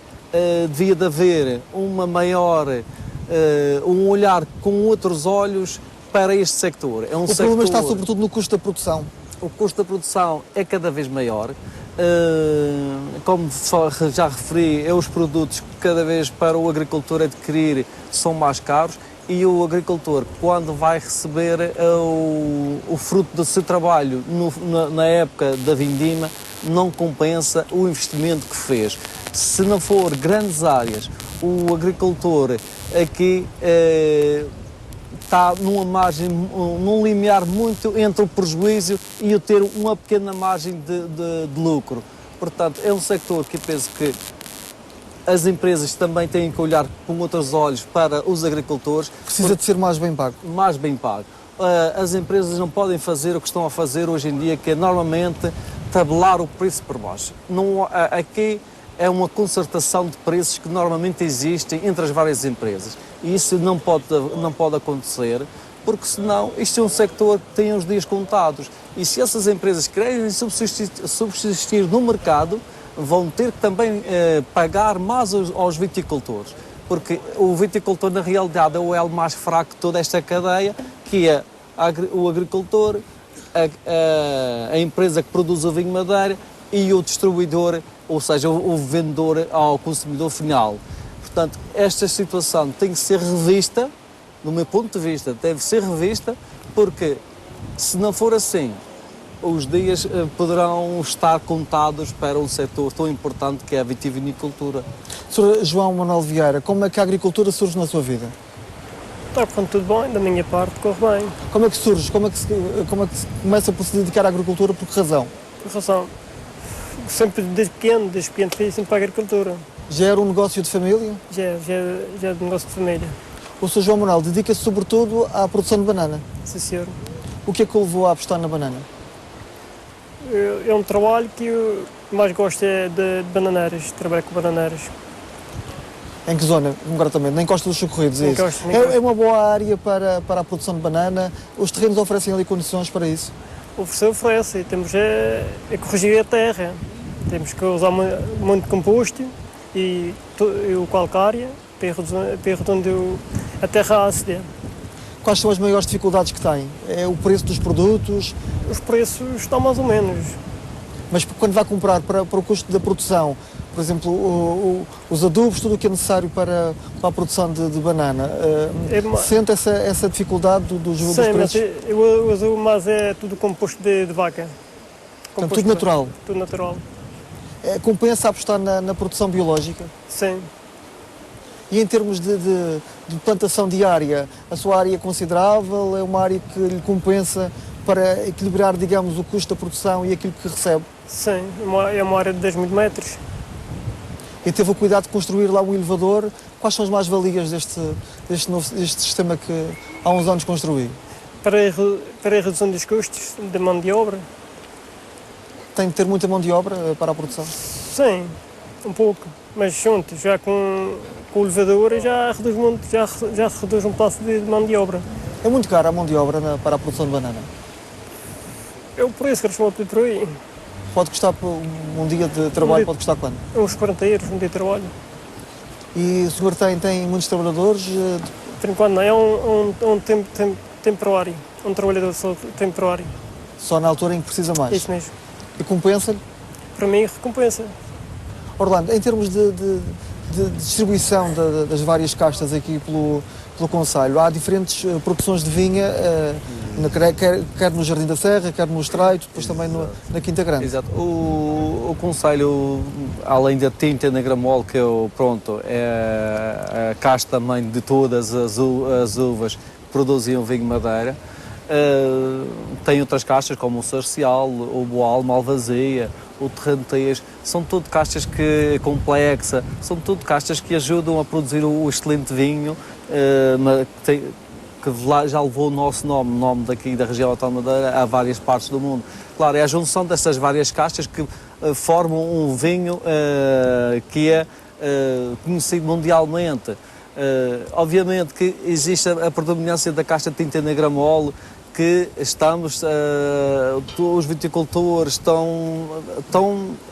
devia de haver uma maior, um olhar com outros olhos para este sector. O problema está sobretudo no custo da produção. O custo da produção é cada vez maior. Como já referi, os produtos que cada vez para o agricultor adquirir são mais caros e o agricultor, quando vai receber o fruto do seu trabalho na época da vindima, não compensa o investimento que fez. Se não for grandes áreas, o agricultor aqui está numa margem, num limiar muito entre o prejuízo e o ter uma pequena margem de lucro. Portanto, é um sector que eu penso que as empresas também têm que olhar com outros olhos para os agricultores. Precisa de ser mais bem pago. Mais bem pago. As empresas não podem fazer o que estão a fazer hoje em dia, que é normalmente tabelar o preço por baixo. Aqui é uma concertação de preços que normalmente existem entre as várias empresas. E isso não pode acontecer, porque senão isto é um sector que tem os dias contados. E se essas empresas querem subsistir no mercado, vão ter que também pagar mais aos viticultores. Porque o viticultor, na realidade, é o elo mais fraco de toda esta cadeia, que é o agricultor, a empresa que produz o vinho madeira e o distribuidor, ou seja, o vendedor ao consumidor final. Portanto, esta situação tem que ser revista, do meu ponto de vista, deve ser revista, porque se não for assim, os dias poderão estar contados para um setor tão importante que é a vitivinicultura. Sr. João Manuel Vieira, como é que a agricultura surge na sua vida? Está correndo tudo bem, da minha parte corre bem. Como é que surge? Como é que se começa por se dedicar à agricultura? Por que razão? Por razão. Sempre desde pequeno fui sempre para a agricultura. Já era um negócio de família? Já é de negócio de família. O Sr. João Manuel dedica-se sobretudo à produção de banana. Sim, senhor. O que é que o levou a apostar na banana? É um trabalho que eu mais gosto é de bananeiras, trabalhar com bananeiras. Em que zona, concretamente? Na Encosta dos Socorridos, é isso? É uma boa área para a produção de banana? Os terrenos oferecem ali condições para isso? Oferece. Temos corrigir a terra. Temos que usar muito composto e o calcária para reduzir a terra ácida. Quais são as maiores dificuldades que têm? É o preço dos produtos? Os preços estão mais ou menos. Mas quando vai comprar para o custo da produção, por exemplo, os adubos, tudo o que é necessário para a produção de banana, sente essa dificuldade dos preços? Sim, mas eu uso mais tudo composto de vaca. Portanto, tudo natural? Tudo natural. Compensa apostar na produção biológica? Sim. E em termos de plantação diária, a sua área é considerável? É uma área que lhe compensa para equilibrar, digamos, o custo da produção e aquilo que recebe? Sim, é uma área de 10 mil metros. E teve o cuidado de construir lá um elevador. Quais são as mais-valias deste sistema que há uns anos construí? Para a redução dos custos da mão de obra. Tem de ter muita mão de obra para a produção? Sim, um pouco. Mas junto, já com o elevador já reduz um passo de mão de obra. É muito cara a mão de obra para a produção de banana? É o preço que eles vão pedir por aí. Pode custar um dia de trabalho, pode custar quanto? Uns 40 euros um dia de trabalho. E o senhor tem muitos trabalhadores? Por enquanto não, é um temporário, um trabalhador só temporário. Só na altura em que precisa mais? Isso mesmo. E compensa-lhe? Para mim, recompensa. Orlando, em termos de distribuição das várias castas aqui pelo concelho, há diferentes produções de vinha, quer no Jardim da Serra, quer no Estreito, depois também na Quinta Grande. Exato. O concelho, além da tinta na gramole, que é a casta mãe de todas as uvas que produzem o vinho Madeira, tem outras castas como o Sarcial, o Boal, Malvasia, o Terrantês, são tudo castas complexas, são tudo castas que ajudam a produzir o excelente vinho, que já levou o nosso nome, o nome daqui da região autónoma da Madeira, a várias partes do mundo. Claro, é a junção dessas várias castas que formam um vinho que é conhecido mundialmente. Obviamente que existe a predominância da casta de tinta na gramole, que os viticultores estão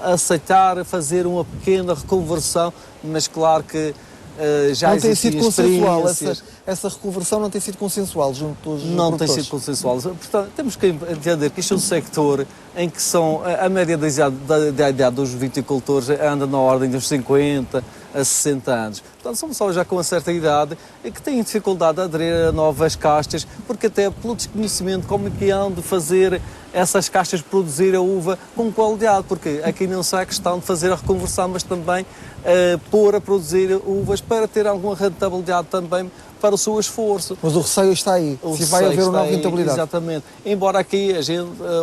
a aceitar fazer uma pequena reconversão, mas claro que já não tem sido consensual, essa reconversão não tem sido consensual junto dos Não produtores. tem sido consensual. Portanto, temos que entender que isto é um sector em que a média da idade dos viticultores anda na ordem dos 50 a 60 anos. Portanto, são pessoas já com uma certa idade e que têm dificuldade de aderir a novas castas, porque até pelo desconhecimento como é que hão de fazer essas castas produzir a uva com qualidade, porque aqui não só é questão de fazer a reconversão, mas também pôr a produzir uvas para ter alguma rentabilidade também para o seu esforço. Mas o receio está aí, se vai haver uma rentabilidade. Exatamente. Embora aqui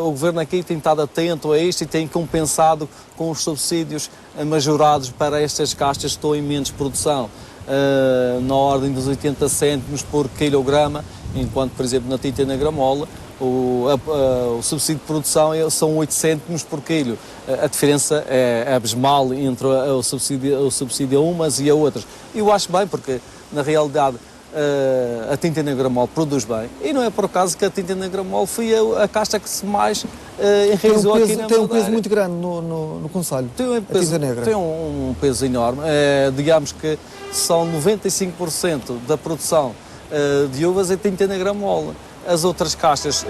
o Governo aqui tem estado atento a isto e tem compensado com os subsídios majorados para estas castas que estão em menos produção, na ordem dos 80 cêntimos por quilograma, enquanto, por exemplo, na tinta na gramola, o subsídio de produção são 8 cêntimos por quilo. A diferença é abismal entre o subsídio a umas e a outras. E eu acho bem, porque, na realidade, a tinta na gramole produz bem. E não é por acaso que a tinta na gramole foi a casta que se mais enraizou aqui na Madeira. Tem um peso muito grande no concelho, a tinta negra. Tem um peso enorme. Digamos que são 95% da produção de uvas é tinta na gramole. As outras castas,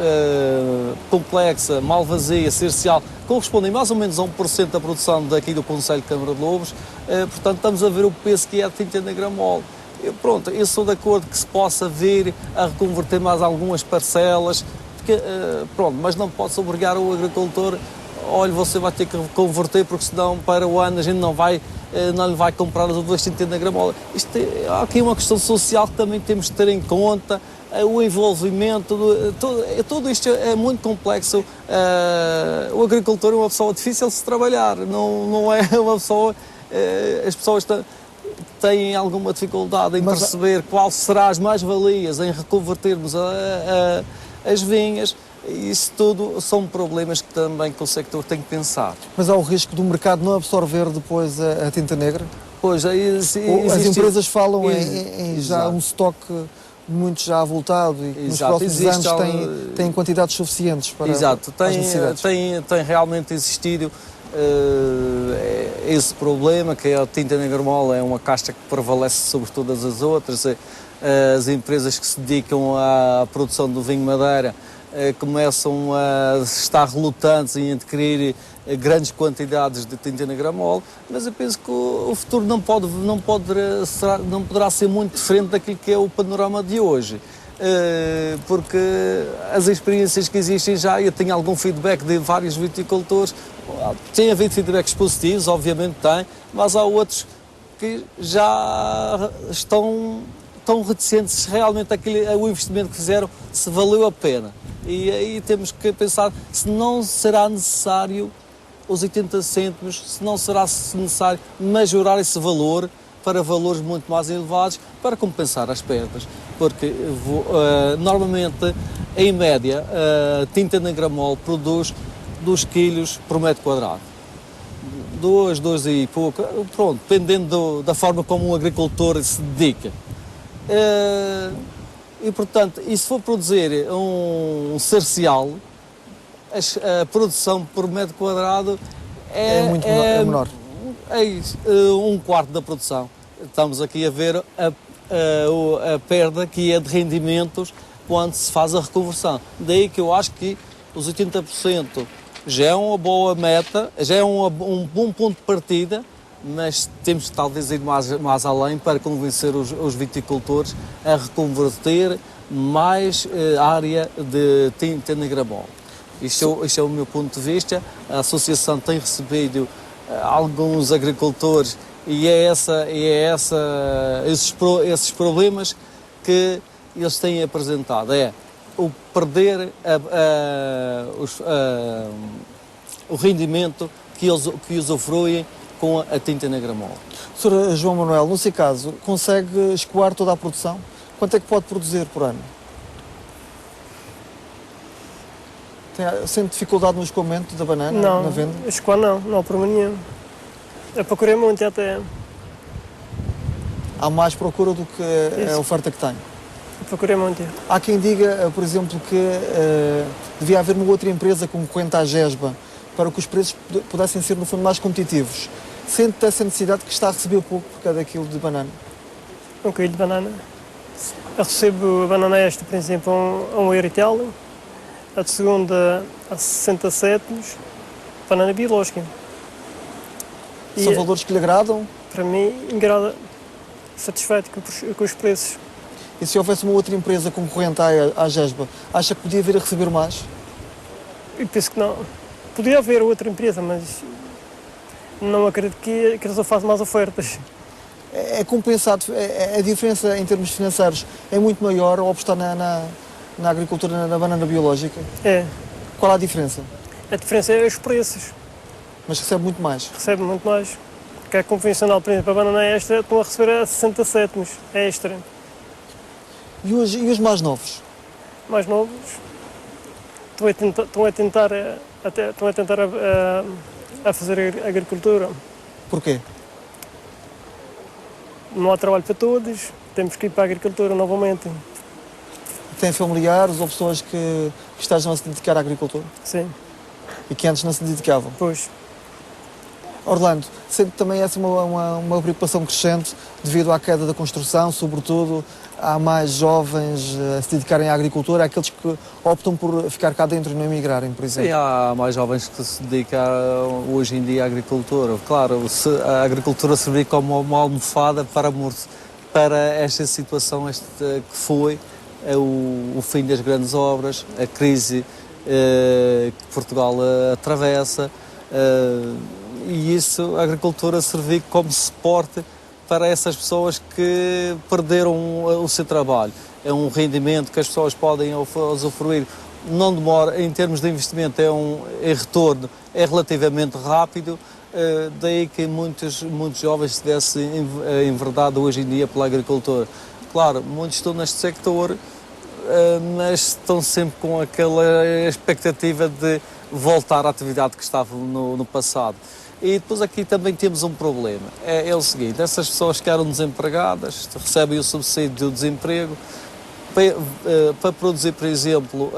complexa, malvasia, cercial, correspondem mais ou menos a 1% da produção daqui do Concelho de Câmara de Lobos. Portanto, estamos a ver o peso que é a tinta na gramole. Pronto, eu sou de acordo que se possa vir a reconverter mais algumas parcelas, porque, pronto, mas não pode-se obrigar o agricultor, olha, você vai ter que reconverter, porque senão para o ano a gente não lhe vai comprar as uvas de tinta na gramola. Há aqui uma questão social que também temos de ter em conta, o envolvimento, tudo isto é muito complexo. O agricultor é uma pessoa difícil de se trabalhar, não é uma pessoa as pessoas têm alguma dificuldade em perceber qual será as mais-valias em reconvertermos as vinhas. Isso tudo são problemas que também que o sector tem que pensar. Mas há o risco do mercado não absorver depois a tinta negra? Pois, as empresas falam em já um estoque muito já avultado e que nos próximos anos têm quantidades suficientes para as necessidades. Tem realmente existido esse problema, que a tinta negra mole é uma casta que prevalece sobre todas as outras. As empresas que se dedicam à produção do vinho madeira começam a estar relutantes em adquirir grandes quantidades de tinta negra mole, mas eu penso que o futuro não poderá ser muito diferente daquilo que é o panorama de hoje. Porque as experiências que existem já, eu tenho algum feedback de vários viticultores, tem havido feedbacks positivos, obviamente tem, mas há outros que já estão reticentes se realmente o investimento que fizeram se valeu a pena. E aí temos que pensar se não será necessário os 80 cêntimos, se não será necessário majorar esse valor para valores muito mais elevados para compensar as perdas. Porque normalmente, em média, a tinta negra mole produz 2 kg por metro quadrado. 2 e pouco, pronto, dependendo da forma como o agricultor se dedica. E, portanto, e se for produzir um cercial, a produção por metro quadrado é menor. É um quarto da produção. Estamos aqui a ver a perda que é de rendimentos quando se faz a reconversão. Daí que eu acho que os 80% já é uma boa meta, já é um bom ponto de partida, mas temos que talvez ir mais além para convencer os viticultores a reconverter mais área de tinta negra mole. Isto é o meu ponto de vista. A associação tem recebido alguns agricultores e esses problemas que eles têm apresentado. É o perder o rendimento que eles usufruem com a tinta negra mole. Sr. João Manuel, no seu caso, consegue escoar toda a produção? Quanto é que pode produzir por ano? Sente dificuldade no escoamento da banana, na venda? Não, escoar não há problema nenhum. Eu procurei muito até. Há mais procura do que a oferta que tem? Eu procurei muito. Há quem diga, por exemplo, que devia haver uma outra empresa concorrente à GESBA para que os preços pudessem ser, no fundo, mais competitivos. Sente essa necessidade que está a receber pouco por cada quilo de banana? Um quilo de banana. Eu recebo a banana esta, por exemplo, a €1 e tal, a de segunda a 60 cêntimos, banana biológica. São valores que lhe agradam? Para mim, agrada, satisfeito com os preços. E se houvesse uma outra empresa concorrente à GESBA, acha que podia vir a receber mais? Eu penso que não. Podia haver outra empresa, mas não acredito que eles façam mais ofertas. É compensado, a diferença em termos financeiros é muito maior ao apostar na agricultura, na banana biológica? É. Qual a diferença? A diferença é os preços. Mas recebe muito mais? Recebe muito mais. Porque a convencional, por exemplo, a banana extra, estão a receber a 60 cêntimos, é extra. E os mais novos? Mais novos estão a tentar a fazer agricultura. Porquê? Não há trabalho para todos, temos que ir para a agricultura novamente. Tem familiares ou pessoas que estejam a se dedicar à agricultura? Sim. E que antes não se dedicavam? Pois. Orlando, sente também essa uma preocupação crescente devido à queda da construção, sobretudo há mais jovens a se dedicarem à agricultura, aqueles que optam por ficar cá dentro e não emigrarem, por exemplo? Sim, há mais jovens que se dedicam hoje em dia à agricultura. Claro, a agricultura servir como uma almofada para esta situação que foi o fim das grandes obras, a crise que Portugal atravessa, e isso, a agricultura servir como suporte para essas pessoas que perderam o seu trabalho. É um rendimento que as pessoas podem usufruir não demora, em termos de investimento, em retorno, é relativamente rápido, daí que muitos jovens tivessem enverdado hoje em dia pela agricultura. Claro, muitos estão neste sector, mas estão sempre com aquela expectativa de voltar à atividade que estavam no passado. E depois aqui também temos um problema, é o seguinte, essas pessoas que eram desempregadas, recebem o subsídio do desemprego, para produzir, por exemplo,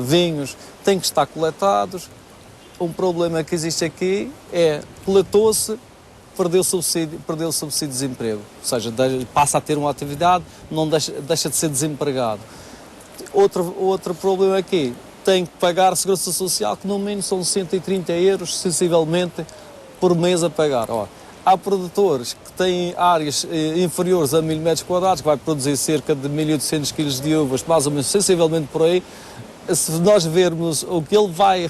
vinhos, têm que estar coletados. Um problema que existe aqui é, coletou-se, perdeu o subsídio de desemprego, ou seja, passa a ter uma atividade, não deixa de ser desempregado. Outro problema aqui, tem que pagar a segurança social, que no mínimo são 130 euros, sensivelmente, por mês a pagar. Ora, há produtores que têm áreas inferiores a 1000 metros quadrados, que vai produzir cerca de 1800 kg de uvas, mais ou menos sensivelmente por aí. Se nós vermos o que ele vai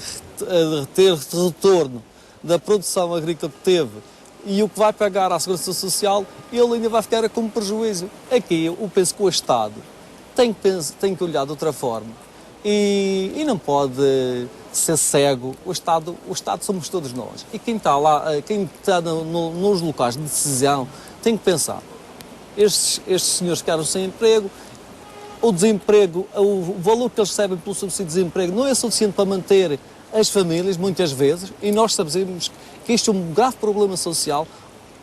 ter de retorno da produção agrícola que teve e o que vai pagar à segurança social, ele ainda vai ficar com prejuízo. Aqui eu penso que o Estado tem que olhar de outra forma e não pode ser cego. O Estado somos todos nós. E quem está lá, quem está nos locais de decisão, tem que pensar. Estes senhores ficaram sem emprego, o desemprego, o valor que eles recebem pelo subsídio de desemprego não é suficiente para manter as famílias, muitas vezes, e nós sabemos que isto é um grave problema social.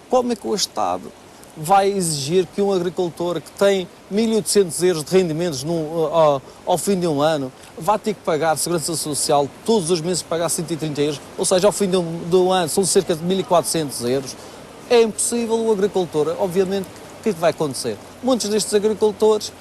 Como é que o Estado vai exigir que um agricultor que tem 1.800 euros de rendimentos ao fim de um ano vai ter que pagar segurança social todos os meses, pagar 130 euros, ou seja, ao fim do ano são cerca de 1.400 euros. É impossível. O agricultor, obviamente, o que vai acontecer? Muitos destes agricultores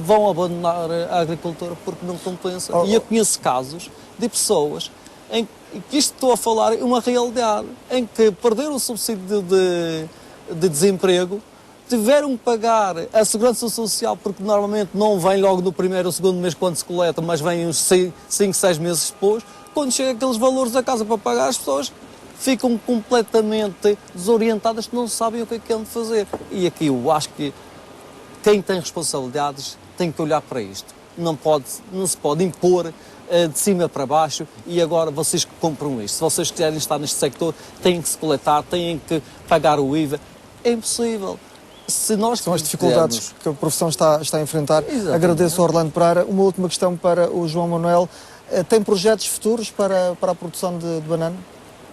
vão abandonar a agricultura porque não compensa. E eu conheço casos de pessoas em que isto estou a falar é uma realidade, em que perderam o subsídio de desemprego, tiveram que pagar a segurança social, porque normalmente não vem logo no primeiro ou segundo mês quando se coleta, mas vem uns 5, 6 meses depois. Quando chega aqueles valores a casa para pagar, as pessoas ficam completamente desorientadas, que não sabem o que é que hão de fazer. E aqui eu acho que quem tem responsabilidades tem que olhar para isto. Não se pode impor de cima para baixo e agora vocês que compram isto. Se vocês quiserem estar neste sector, têm que se coletar, têm que pagar o IVA. É impossível. Se nós São as dificuldades que a profissão está a enfrentar. Exatamente. Agradeço ao Orlando Pereira. Uma última questão para o João Manuel. Tem projetos futuros para a produção de banana?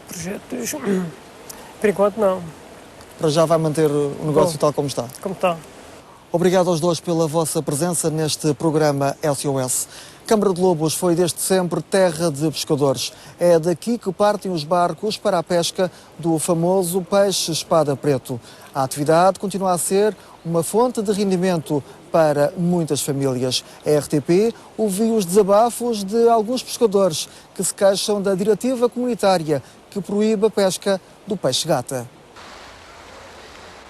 Projetos? Por enquanto não. Para já vai manter o negócio tal como está? Como está. Obrigado aos dois pela vossa presença neste programa SOS. Câmara de Lobos foi desde sempre terra de pescadores. É daqui que partem os barcos para a pesca do famoso peixe espada preto. A atividade continua a ser uma fonte de rendimento para muitas famílias. A RTP ouviu os desabafos de alguns pescadores que se queixam da diretiva comunitária que proíbe a pesca do peixe-gata.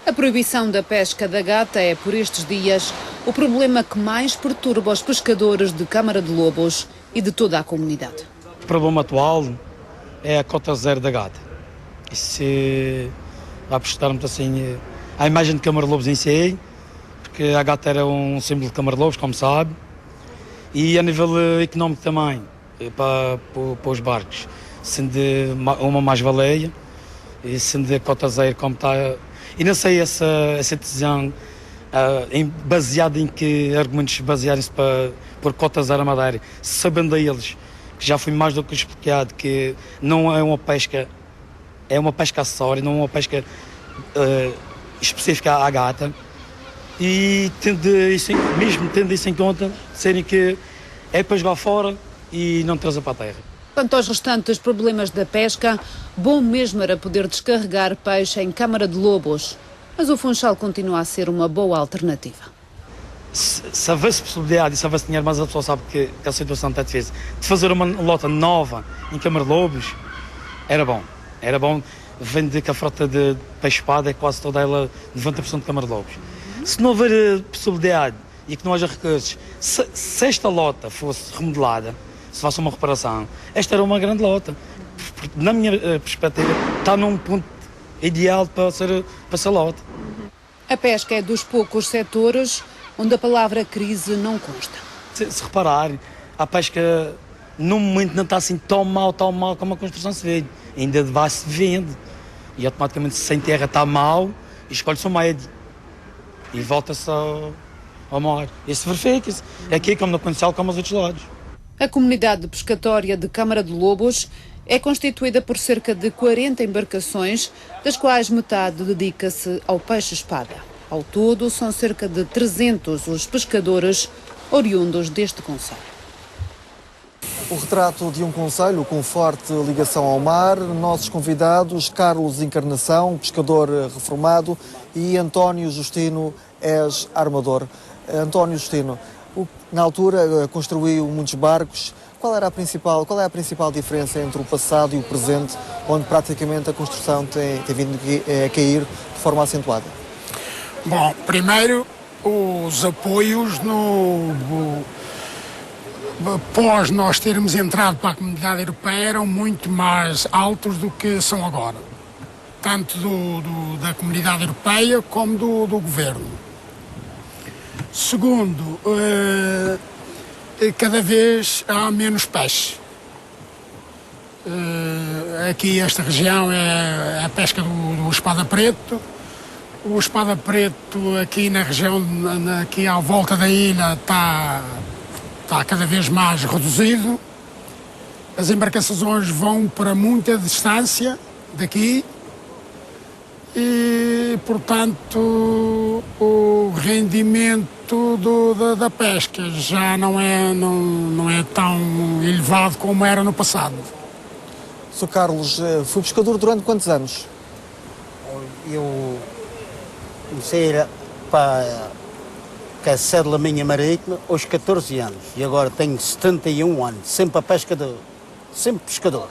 A proibição da pesca da gata é, por estes dias, o problema que mais perturba os pescadores de Câmara de Lobos e de toda a comunidade. O problema atual é a cota zero da gata. Isso vai prestar-me assim a imagem de Câmara de Lobos em si, porque a gata era um símbolo de Câmara de Lobos, como sabe, e a nível económico também, para os barcos, sendo uma mais-valia e sendo a cota zero como está. E não sei essa decisão baseada em que argumentos basearem-se para pôr cota zero a Madeira, sabendo a eles, que já foi mais do que explicado, que não é uma pesca, é uma pesca acessória, não é uma pesca específica à gata, e tendo isso em conta, serem que é para jogar fora e não trazer para a terra. Quanto aos restantes problemas da pesca, bom mesmo era poder descarregar peixe em Câmara de Lobos, mas o Funchal continua a ser uma boa alternativa. Se houvesse possibilidade e se houvesse dinheiro, mas a pessoa sabe que a situação está difícil, de fazer uma lota nova em Câmara de Lobos, era bom. Era bom, vendo que a frota de peixe-espada é quase toda ela 90% de Câmara de Lobos. Se não houver possibilidade e que não haja recursos, se esta lota fosse remodelada, se faça uma reparação, esta era uma grande lota. Na minha perspectiva, está num ponto ideal para ser lota. A pesca é dos poucos setores onde a palavra crise não consta. Se reparar, a pesca no momento não está assim tão mal como a construção se vê. Ainda de baixo se vende. E automaticamente se sem terra está mal, escolhe-se o médio. E volta-se ao mar. Isso verifica-se. Aqui como no Conselho, como aos outros lados. A comunidade pescatória de Câmara de Lobos é constituída por cerca de 40 embarcações, das quais metade dedica-se ao peixe-espada. Ao todo, são cerca de 300 os pescadores oriundos deste concelho. O retrato de um concelho com forte ligação ao mar. Nossos convidados, Carlos Encarnação, pescador reformado, e António Justino, ex-armador. António Justino, na altura construiu muitos barcos. Qual é a principal diferença entre o passado e o presente, onde praticamente a construção tem vindo a cair de forma acentuada? Bom, primeiro, os apoios após nós termos entrado para a comunidade europeia eram muito mais altos do que são agora, tanto da comunidade europeia como do governo. Segundo, cada vez há menos peixe. Aqui esta região é a pesca do espada preto. O espada preto aqui na região, aqui à volta da ilha, está cada vez mais reduzido. As embarcações vão para muita distância daqui e, portanto, o rendimento da pesca já não é tão elevado como era no passado. Sr. Carlos, foi pescador durante quantos anos? Eu comecei para a cédula minha marítima aos 14 anos e agora tenho 71 anos, sempre a pesca sempre pescador.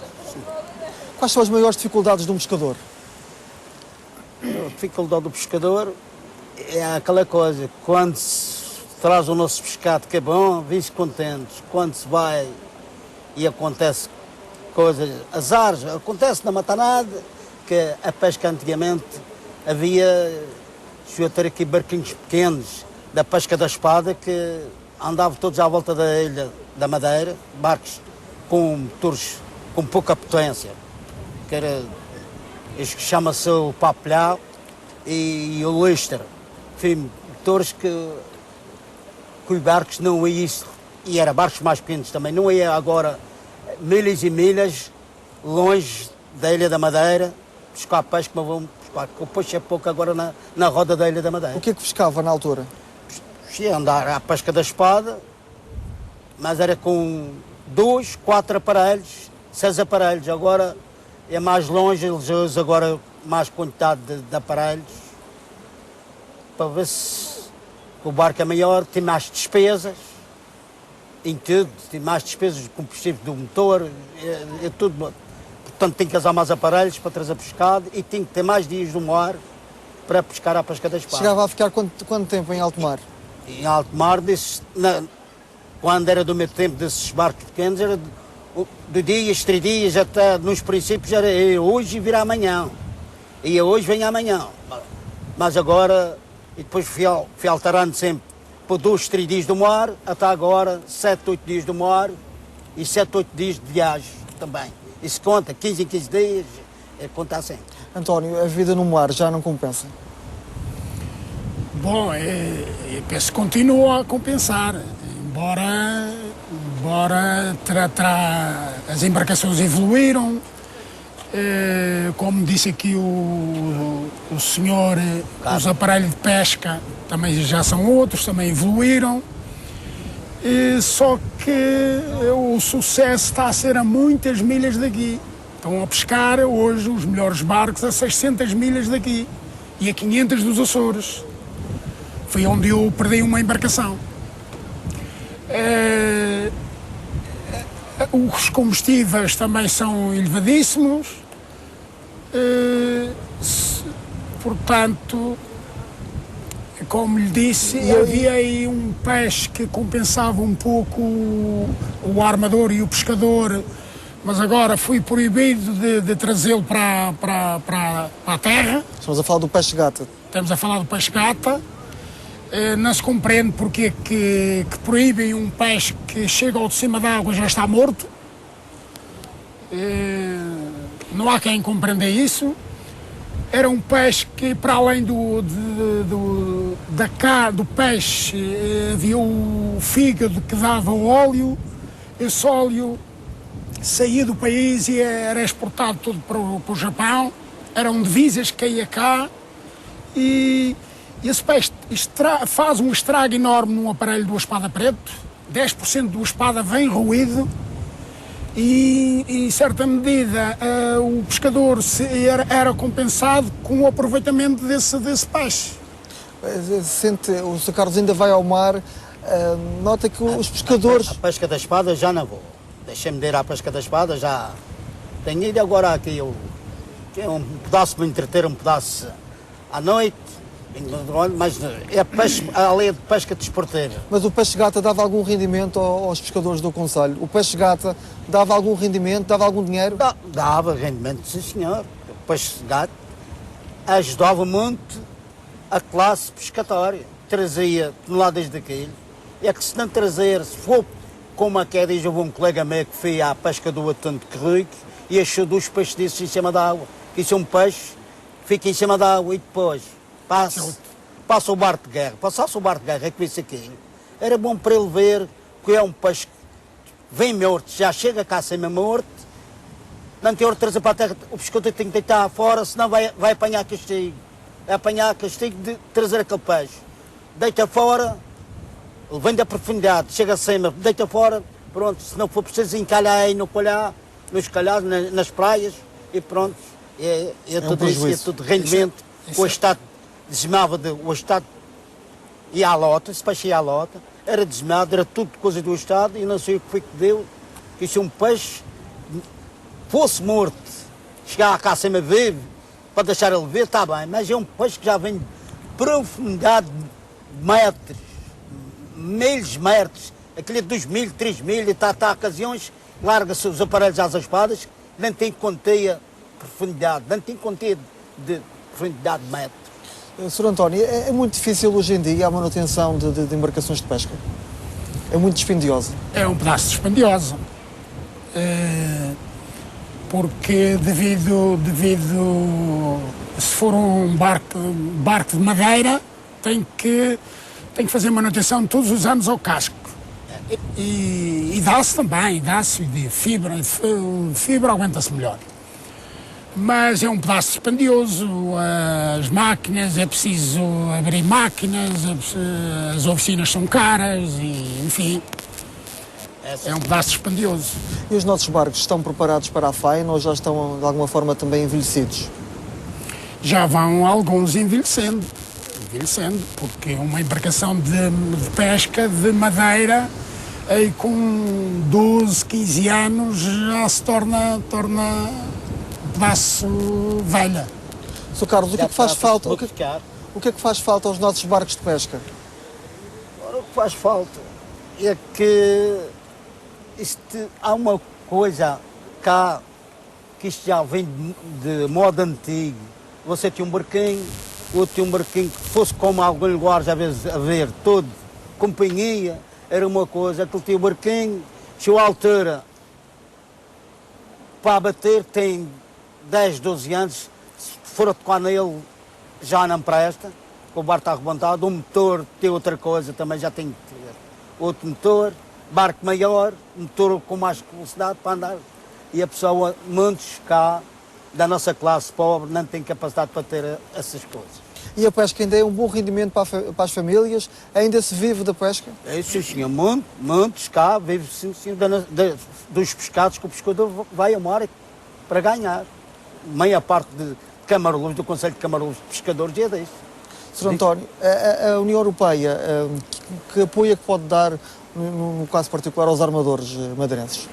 Quais são as maiores dificuldades de um pescador? A dificuldade do pescador é aquela coisa, quando se traz o nosso pescado que é bom, vem-se contentes, quando se vai e acontece coisas, azares, acontece na matanada, que a pesca antigamente havia, deixa eu ter aqui barquinhos pequenos da pesca da espada que andavam todos à volta da ilha da Madeira, barcos com motores com pouca potência, que era, este que chama-se o Papelhau e o Lister, motores que os barcos não iam isso, e eram barcos mais pequenos também, não ia agora milhas e milhas longe da Ilha da Madeira pescar peixe, mas vão pescar, que o peixe é pouco agora na roda da Ilha da Madeira. O que é que pescava na altura? Ia andar à pesca da espada, mas era com 2, 4 aparelhos, 6 aparelhos. Agora é mais longe, eles usam agora mais quantidade de aparelhos, para ver se o barco é maior, tem mais despesas, em tudo, tem mais despesas de combustível do motor, é tudo. Portanto, tem que usar mais aparelhos para trazer pescado e tem que ter mais dias no mar para pescar a pesca da espada. Chegava a ficar quanto tempo em alto mar? Em alto mar, quando era do meu tempo desses barcos pequenos, era de dias, 3 dias, até nos princípios era hoje e vir amanhã. E hoje vem amanhã. Mas agora, e depois fui alterando sempre por 2, 3 dias do mar, até agora 7, 8 dias do mar e 7, 8 dias de viagem também. Isso conta, 15 em 15 dias, conta assim. António, a vida no mar já não compensa? Bom, eu penso que continua a compensar, embora as embarcações evoluíram, como disse aqui o senhor, os aparelhos de pesca também já são outros, também evoluíram, só que o sucesso está a ser a muitas milhas daqui. Estão a pescar hoje os melhores barcos a 600 milhas daqui e a 500 dos Açores. Foi onde eu perdi uma embarcação. Os combustíveis também são elevadíssimos, portanto, como lhe disse, havia aí um peixe que compensava um pouco o armador e o pescador, mas agora fui proibido de trazê-lo para a terra. Estamos a falar do peixe-gata. Estamos a falar do peixe-gata. Não se compreende porque que proíbem um peixe que chega ao de cima da água e já está morto. Não há quem compreenda isso. Era um peixe que, para além do peixe, havia o fígado que dava o óleo. Esse óleo saía do país e era exportado todo para o Japão. Eram divisas que caía cá. E esse peixe faz um estrago enorme no aparelho do espada preto. 10% do espada vem ruído. E em certa medida o pescador era compensado com o aproveitamento desse peixe. O Sr. Carlos ainda vai ao mar, nota que os pescadores... A pesca da espada já não vou. Deixei-me de ir à pesca da espada, já tenho ido agora aqui, um pedaço para me entreter, um pedaço à noite, mas é a lei de pesca desportiva. Mas o peixe-gata dava algum rendimento aos pescadores do concelho? O peixe-gata dava algum rendimento, dava algum dinheiro? Dava rendimento, sim senhor. O peixe-gata ajudava muito a classe pescatória. Trazia toneladas daquilo. É que se não trazer, se for como a que diz, houve um colega meu que foi à pesca do atum de Carrique e achou 2 peixes desses em cima da água. Isso é um peixe que fica em cima da água e depois passa o barco de guerra. Passasse o barco de guerra, é que visse aquilo. Era bom para ele ver que é um peixe que vem morto, já chega cá sem morto, não tem hora de trazer para a terra, o pescador tem que deitar fora, senão vai apanhar castigo. Vai apanhar castigo de trazer aquele peixe. Deita fora, ele vem da profundidade, chega acima, deita fora, pronto, se não for preciso encalhar aí no calhar, nos calhares, nas praias, e pronto, é tudo isso, é tudo rendimento. O Estado desmava, o Estado ia à lota, esse peixe ia à lota, era desmado, era tudo coisa do Estado, e não sei o que foi que deu, que se um peixe fosse morto, chegar cá acima vivo, para deixar ele ver, está bem, mas é um peixe que já vem de profundidade de metros, milhos de metros, aquele é 2.000, 3.000, e está a ocasiões, larga-se os aparelhos às espadas, não tem quantia de profundidade, não tem quantia de profundidade de metros. Sr. António, é muito difícil hoje em dia a manutenção de embarcações de pesca? É muito dispendiosa? É um pedaço dispendioso. Porque devido se for um barco de madeira, tem que fazer manutenção todos os anos ao casco. E dá-se também, de fibra aguenta-se melhor. Mas é um pedaço dispendioso, as máquinas, é preciso abrir máquinas, as oficinas são caras, e, enfim, é um pedaço dispendioso. E os nossos barcos estão preparados para a faina ou já estão de alguma forma também envelhecidos? Já vão alguns envelhecendo, porque uma embarcação de pesca de madeira aí com 12, 15 anos já se torna um pedaço velha. Sr. Carlos, o que é que faz falta? O que é que faz falta aos nossos barcos de pesca? O que faz falta é que há uma coisa cá que isto já vem de modo antigo. Você tinha um barquinho, outro tinha um barquinho que fosse como algum lugar já vezes a ver, todo, companhia, era uma coisa, aquele tinha um barquinho, chegou à altura para abater, tem 10, 12 anos, se for a tocar nele já não presta, o barco está arrebentado, o motor tem outra coisa, também já tem que ter outro motor, barco maior, motor com mais velocidade para andar, e a pessoa, muitos cá, da nossa classe pobre, não tem capacidade para ter essas coisas. E a pesca ainda é um bom rendimento para as famílias? Ainda se vive da pesca? É isso, senhor. Muitos cá vivem sim, dos pescados que o pescador vai ao mar para ganhar. Meia parte de Camarolus, do Conselho de Camarolus de Pescadores, é desse. Sr. António, a União Europeia, que apoio é que pode dar, no caso particular, aos armadores madeirenses?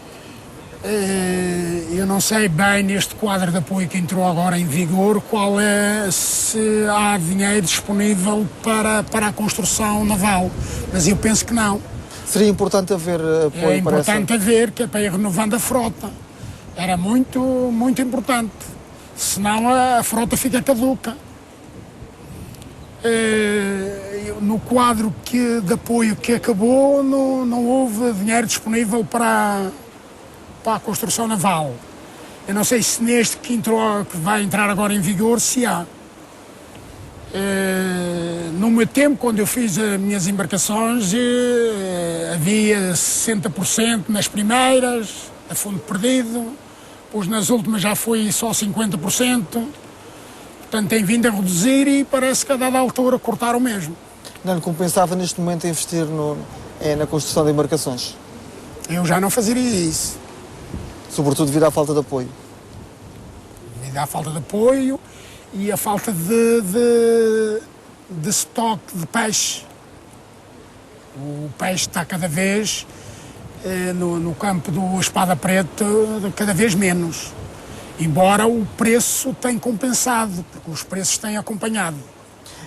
Eu não sei bem, neste quadro de apoio que entrou agora em vigor, qual é, se há dinheiro disponível para a construção naval, mas eu penso que não. Seria importante haver apoio para essa? É importante haver, que é para ir renovando a frota. Era muito, muito importante, senão a frota fica caduca. no quadro de apoio que acabou, não houve dinheiro disponível para a construção naval. Eu não sei se neste que vai entrar agora em vigor, se há. No meu tempo, quando eu fiz as minhas embarcações, havia 60% nas primeiras, a fundo perdido, depois nas últimas já foi só 50%, portanto tem vindo a reduzir e parece que a dada altura cortaram mesmo. Não lhe compensava neste momento investir na construção de embarcações? Eu já não fazeria isso. Sobretudo devido à falta de apoio? Devido à falta de apoio e a falta de estoque de peixe. O peixe está cada vez, no campo do Espada Preta, cada vez menos. Embora o preço tenha compensado, porque os preços têm acompanhado.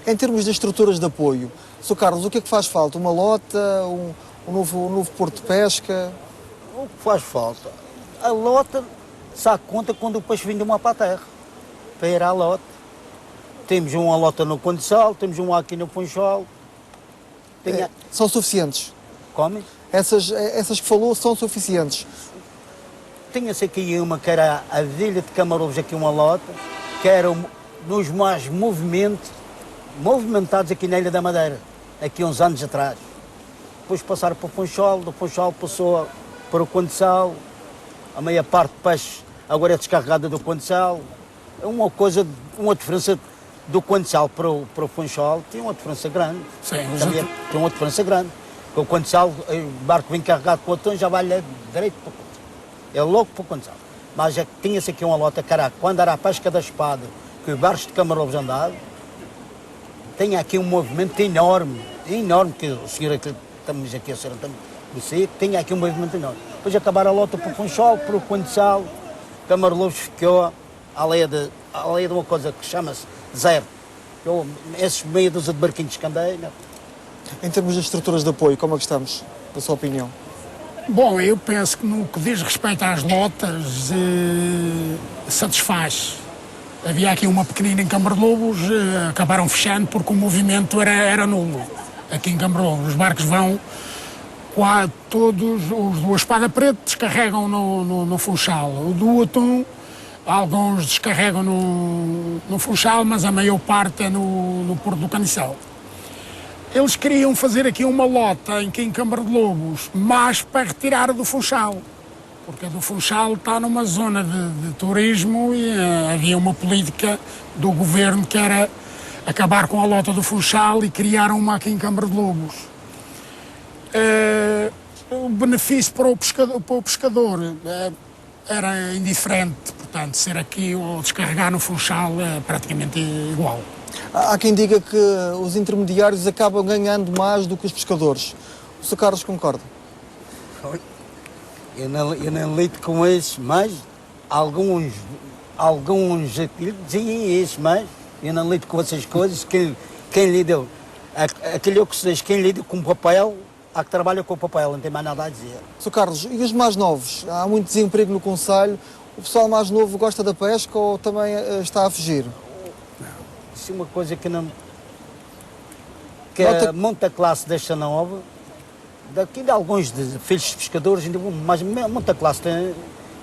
Em termos de estruturas de apoio, Sr. Carlos, o que é que faz falta? Uma lota, um novo porto de pesca? O que faz falta? A lota só conta quando o peixe vem de uma para a terra, para ir à lota. Temos uma lota no Condessal, temos uma aqui no Funchal. São suficientes? Como? Essas que falou são suficientes? Tinha-se aqui uma que era a Ilha de Camarões, aqui uma lota, que era nos mais movimentados aqui na Ilha da Madeira, aqui uns anos atrás. Depois passaram para o Funchal, do Funchal passou para o Condessal, a meia parte do peixe agora é descarregada do Condessal. É uma diferença do Condessal para o Funchal, tem uma diferença grande. Sim, tem uma diferença grande. Porque o Condessal, o barco vem carregado com o atum, já vai direito para o Condessal. É logo para o Condessal. Mas tinha-se aqui uma lota, cara, quando era a pesca da espada, que os barcos de Camarões andavam, tem aqui um movimento enorme, que o senhor aqui, estamos aqui, a senhora também conhecia, tem aqui um movimento enorme. Depois acabaram a lota para o Funchal, para o Condessal, Camarões ficou a lei de uma coisa que chama-se zero. Esses meia dúzia de barquinhos que andei. Não. Em termos de estruturas de apoio, como é que estamos, na sua opinião? Bom, eu penso que no que diz respeito às lotas, satisfaz. Havia aqui uma pequenina em Câmara de Lobos, acabaram fechando porque o movimento era nulo. Aqui em Câmara de Lobos, os barcos vão, todos os do Espada Preta descarregam no Funchal. O do atum, alguns descarregam no Funchal, mas a maior parte é no Porto do Caniçal. Eles queriam fazer aqui uma lota em Câmara de Lobos, mas para retirar do Funchal, porque a do Funchal está numa zona de turismo e havia uma política do governo que era acabar com a lota do Funchal e criar uma aqui em Câmara de Lobos. O benefício para o pescador era indiferente, portanto, ser aqui ou descarregar no Funchal é praticamente igual. Há quem diga que os intermediários acabam ganhando mais do que os pescadores. O Sr. Carlos concorda? Eu não lido com isso, mas alguns dizem isso, mas eu não lido com essas coisas. Quem lida, aquele que se diz, quem lida com papel, há que trabalha com papel, não tem mais nada a dizer. Sr. Carlos, e os mais novos? Há muito desemprego no concelho. O pessoal mais novo gosta da pesca ou também está a fugir? Isso é uma coisa que não... Que é muita classe desta nova, daqui de alguns filhos de pescadores, mas muita classe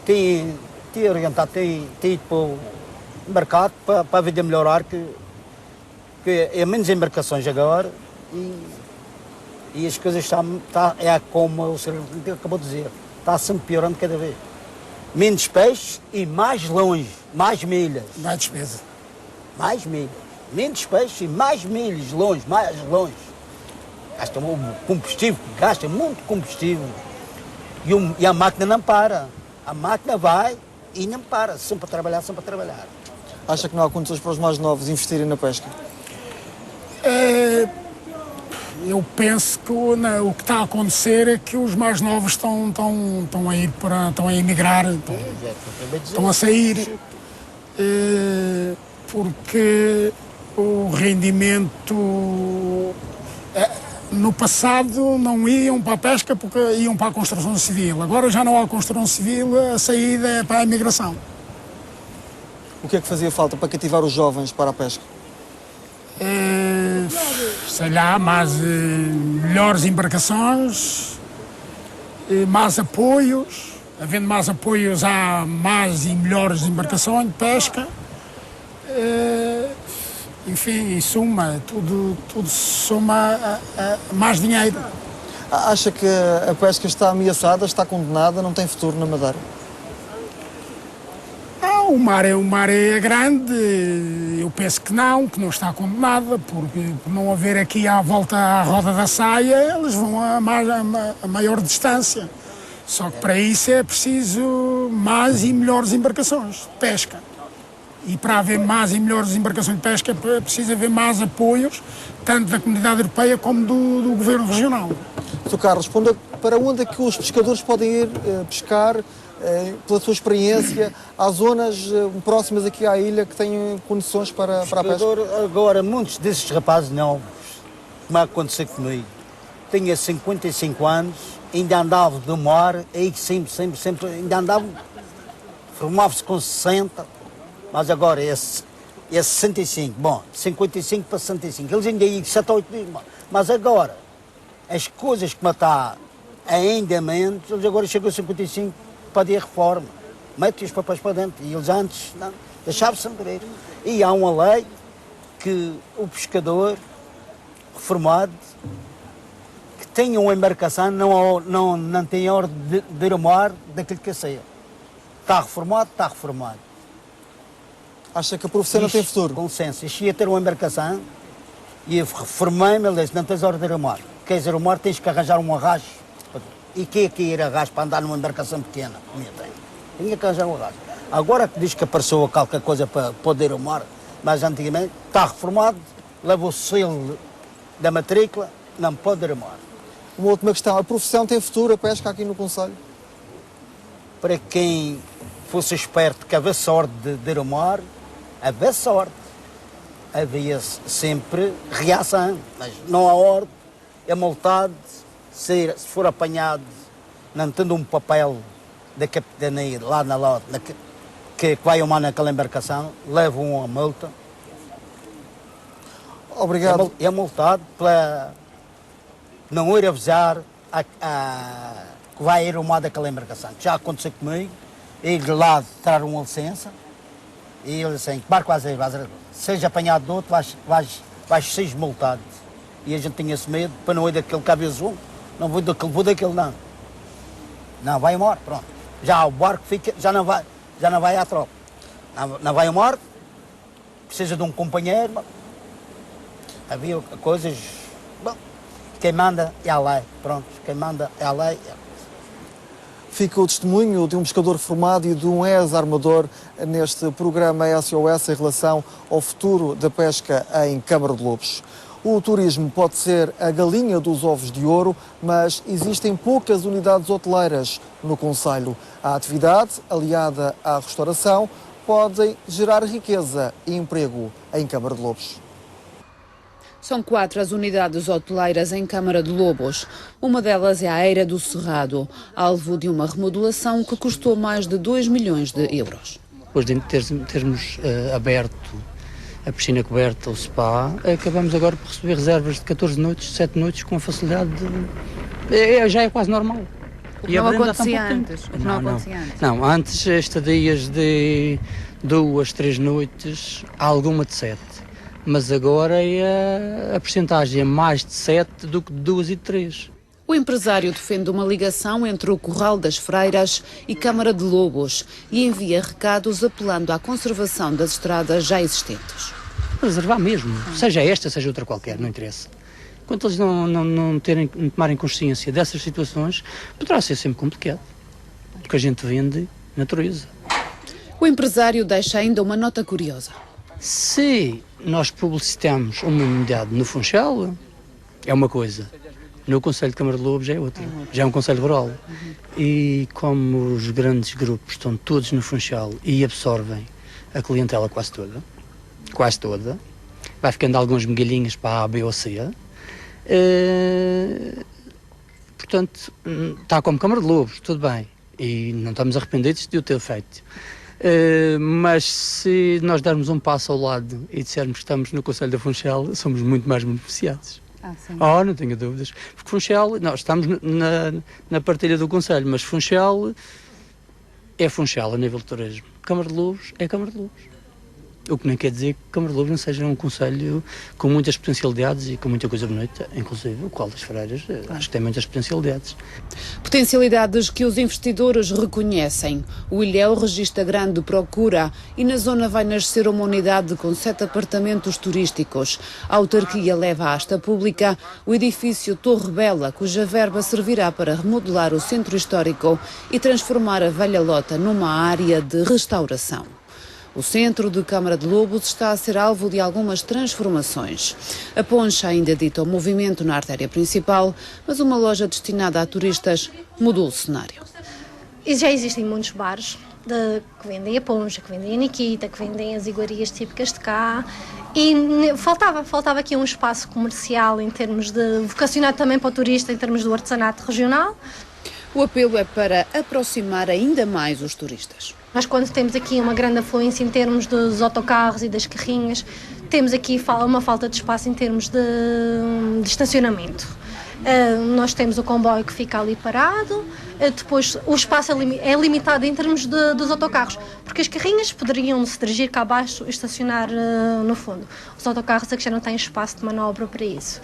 tem orientado, tem ido para o mercado para a vida melhorar, que é menos embarcações agora e as coisas é como o senhor acabou de dizer, está sempre piorando cada vez. Menos peixe e mais longe, mais milhas. Mais despesa. Mais milhas. Menos peixe e mais milhas, mais longe. Gasta combustível, gasta muito combustível. E a máquina não para. A máquina vai e não para. Sempre a trabalhar, sempre a trabalhar. Acha que não há condições para os mais novos investirem na pesca? Eu penso que o que está a acontecer é que os mais novos estão a emigrar, estão a sair, porque o rendimento no passado não iam para a pesca porque iam para a construção civil. Agora já não há construção civil, a saída é para a imigração. O que é que fazia falta para cativar os jovens para a pesca? sei lá, mais melhores embarcações, mais apoios. Havendo mais apoios, há mais e melhores embarcações de pesca. Enfim, em suma, tudo soma a mais dinheiro. Acha que a pesca está ameaçada, está condenada, não tem futuro na Madeira? O mar é grande, eu penso que não está condenada, porque por não haver aqui à volta à roda da saia, eles vão a maior distância. Só que para isso é preciso mais e melhores embarcações de pesca. E para haver mais e melhores embarcações de pesca é preciso haver mais apoios, tanto da comunidade europeia como do governo regional. Sr. Carlos, para onde é que os pescadores podem ir pescar, pela sua experiência, há zonas próximas aqui à ilha que têm condições para a pesca? Agora, muitos desses rapazes novos, como aconteceu comigo, tinha 55 anos, ainda andava do mar, aí sempre, ainda andava, formava-se com 60, mas agora esse 65, bom, 55 para 65, eles ainda iam 7 ou 8 dias, mas agora, as coisas que está ainda menos, eles agora chegam a 55 para a reforma, metem os papéis para dentro, e eles antes não, deixavam-se andar. E há uma lei que o pescador reformado que tenha uma embarcação não tem ordem de ir ao mar daquilo que saia. Está reformado. Acha que a profissão não tem futuro? Com licença, isto ia ter uma embarcação e eu reformei-me, ele disse, não tens ordem de ir ao mar. Queres ir ao mar, tens que arranjar um arrajo. E quem é que ia ir arrajo para andar numa embarcação pequena? Tinha que arranjar um arrajo. Agora que diz que apareceu qualquer coisa para poder ir ao mar, mas antigamente está reformado, leva o selo da matrícula, não pode ir ao mar. Uma última questão, a profissão tem futuro, a pesca aqui no concelho? Para quem fosse esperto que havia sorte de ir ao mar, havia sorte. Havia sempre reação, mas não há ordem, é multado, se for apanhado não tendo um papel da capitania lá na lote, que vai ao mar naquela embarcação, levam a multa. Obrigado. É multado para não ir avisar que vai ir ao mar daquela embarcação. Já aconteceu comigo, eles lá tiraram uma licença e eles assim, que barco vais ir? Seja apanhado de outro, vais ser multado. E a gente tinha esse medo para não ir daquele cabeçudo, não vou daquele não. Não, vai ao mar, pronto. Já o barco fica, já não vai à tropa. Não vai ao mar, precisa de um companheiro. Havia coisas. Bom, quem manda é a lei, pronto. Quem manda é a lei. Fica o testemunho de um pescador formado e de um ex-armador neste programa SOS em relação ao futuro da pesca em Câmara de Lobos. O turismo pode ser a galinha dos ovos de ouro, mas existem poucas unidades hoteleiras no concelho. A atividade, aliada à restauração, podem gerar riqueza e emprego em Câmara de Lobos. São 4 as unidades hoteleiras em Câmara de Lobos. Uma delas é a Eira do Cerrado, alvo de uma remodelação que custou mais de 2 milhões de euros. Depois de termos aberto a piscina coberta, o spa, acabamos agora por receber reservas de 14 noites, 7 noites, com a facilidade já é quase normal. O que não acontecia antes. Não, antes estadias de 2, 3 noites, alguma de 7. Mas agora a percentagem é mais de 7 do que de 2 e de 3. O empresário defende uma ligação entre o Curral das Freiras e Câmara de Lobos e envia recados apelando à conservação das estradas já existentes. Reservar mesmo, seja esta, seja outra qualquer, não interessa. Enquanto eles não tomarem consciência dessas situações, poderá ser sempre complicado, porque a gente vende natureza. O empresário deixa ainda uma nota curiosa. Se nós publicitamos uma unidade no Funchal, é uma coisa. No Concelho de Câmara de Lobos é outra. Já é um concelho rural. E como os grandes grupos estão todos no Funchal e absorvem a clientela quase toda, vai ficando algumas migalhinhas para A, B ou C, portanto, está como Câmara de Lobos, tudo bem. E não estamos arrependidos de o ter feito. Mas se nós darmos um passo ao lado e dissermos que estamos no Concelho da Funchal, somos muito mais beneficiados. Sim. Oh, não tenho dúvidas. Porque Funchal, nós estamos na partilha do Conselho, mas Funchal é Funchal a nível de turismo. Câmara de Lobos é Câmara de Lobos. O que nem quer dizer que Câmara de Lobos não seja um concelho com muitas potencialidades e com muita coisa bonita, inclusive o Qual das Freiras, acho que tem muitas potencialidades. Potencialidades que os investidores reconhecem. O Ilhéu registra grande procura e na zona vai nascer uma unidade com 7 apartamentos turísticos. A autarquia leva à asta pública o edifício Torre Bela, cuja verba servirá para remodelar o centro histórico e transformar a velha lota numa área de restauração. O centro de Câmara de Lobos está a ser alvo de algumas transformações. A poncha ainda dita o movimento na artéria principal, mas uma loja destinada a turistas mudou o cenário. E já existem muitos bares que vendem a poncha, que vendem a Nikita, que vendem as iguarias típicas de cá. E faltava aqui um espaço comercial em termos de vocacionado também para o turista, em termos do artesanato regional. O apelo é para aproximar ainda mais os turistas. Nós, quando temos aqui uma grande afluência em termos dos autocarros e das carrinhas, temos aqui uma falta de espaço em termos de estacionamento. Nós temos o comboio que fica ali parado, depois o espaço é limitado em termos dos autocarros, porque as carrinhas poderiam se dirigir cá abaixo e estacionar no fundo. Os autocarros é que já não têm espaço de manobra para isso.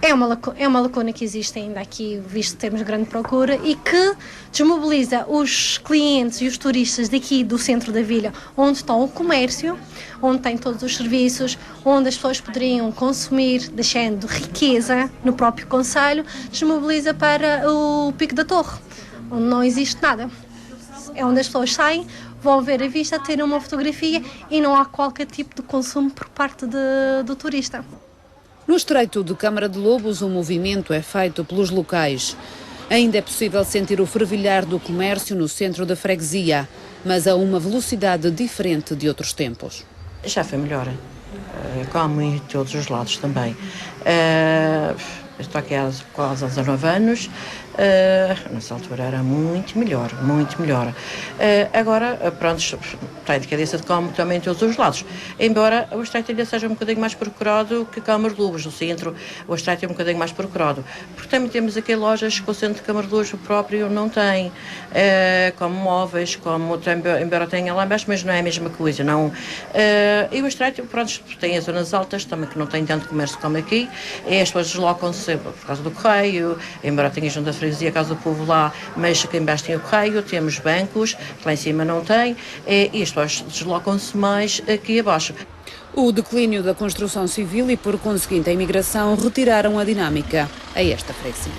É uma lacuna que existe ainda aqui, visto que temos grande procura e que desmobiliza os clientes e os turistas daqui do centro da vila, onde está o comércio, onde tem todos os serviços, onde as pessoas poderiam consumir, deixando riqueza no próprio concelho, desmobiliza para o Pico da Torre, onde não existe nada. É onde as pessoas saem, vão ver a vista, terem uma fotografia e não há qualquer tipo de consumo por parte do turista. No estreito de Câmara de Lobos, o movimento é feito pelos locais. Ainda é possível sentir o fervilhar do comércio no centro da freguesia, mas a uma velocidade diferente de outros tempos. Já foi melhor, como em todos os lados também. Estou aqui há quase 19 anos, nessa altura era muito melhor, muito melhor. Agora, pronto, está de cabeça de como também em todos os lados. Embora o estreito ainda seja um bocadinho mais procurado que Câmara de Lobos, no centro o estreito é um bocadinho mais procurado. Porque também temos aqui lojas que o centro de Câmara de Lobos próprio não tem, como móveis, como também, embora tenha lá embaixo, mas não é a mesma coisa, não. E o estreito, pronto, tem as zonas altas também que não tem tanto comércio como aqui, e as pessoas deslocam-se por causa do correio, embora tenha junto da freguesia, a Casa do Povo lá, mas aqui embaixo tem o correio, temos bancos, que lá em cima não tem, e as pessoas deslocam-se mais aqui abaixo. O declínio da construção civil e, por conseguinte, a imigração retiraram a dinâmica a esta freguesia.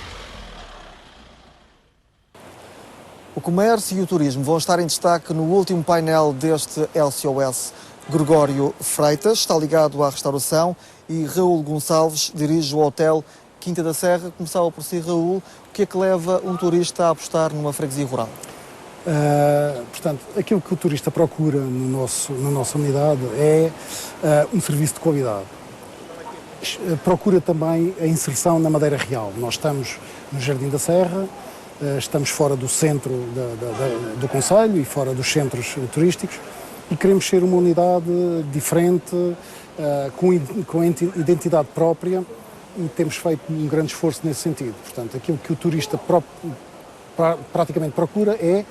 O comércio e o turismo vão estar em destaque no último painel deste LCOS. Gregório Freitas está ligado à restauração e Raul Gonçalves dirige o hotel Quinta da Serra. Começava por si, Raul, o que é que leva um turista a apostar numa freguesia rural? Portanto, aquilo que o turista procura na nossa unidade é um serviço de qualidade. Procura também a inserção na Madeira Real. Nós estamos no Jardim da Serra, estamos fora do centro do concelho e fora dos centros turísticos e queremos ser uma unidade diferente, com identidade própria, e temos feito um grande esforço nesse sentido. Portanto, aquilo que o turista praticamente procura é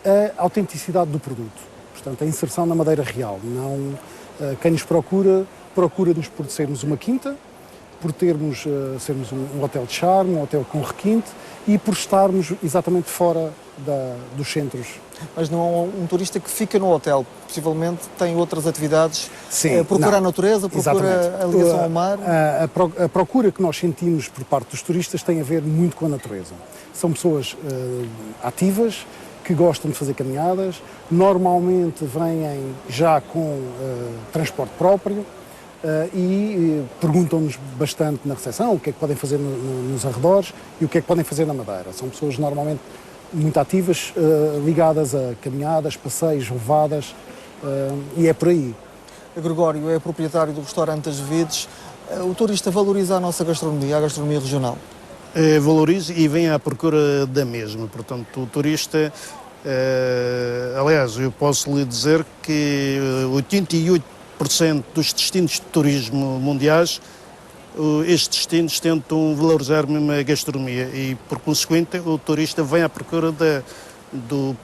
a autenticidade do produto. Portanto, a inserção na Madeira Real. Não, quem nos procura-nos por sermos uma quinta, por sermos um hotel de charme, um hotel com requinte e por estarmos exatamente fora dos centros. Mas não há um turista que fica no hotel, possivelmente tem outras atividades, Sim, procura a natureza, procura exatamente. A ligação ao mar? A procura que nós sentimos por parte dos turistas tem a ver muito com a natureza. São pessoas ativas, que gostam de fazer caminhadas, normalmente vêm já com transporte próprio e perguntam-nos bastante na recepção o que é que podem fazer nos arredores e o que é que podem fazer na Madeira. São pessoas normalmente muito ativas, ligadas a caminhadas, passeios, levadas, e é por aí. Gregório é proprietário do restaurante As Vides. O turista valoriza a nossa gastronomia, a gastronomia regional? Valoriza e vem à procura da mesma. Portanto, o turista, aliás, eu posso lhe dizer que 88% dos destinos de turismo mundiais estes destinos tentam valorizar mesmo a gastronomia e, por consequente, o turista vem à procura do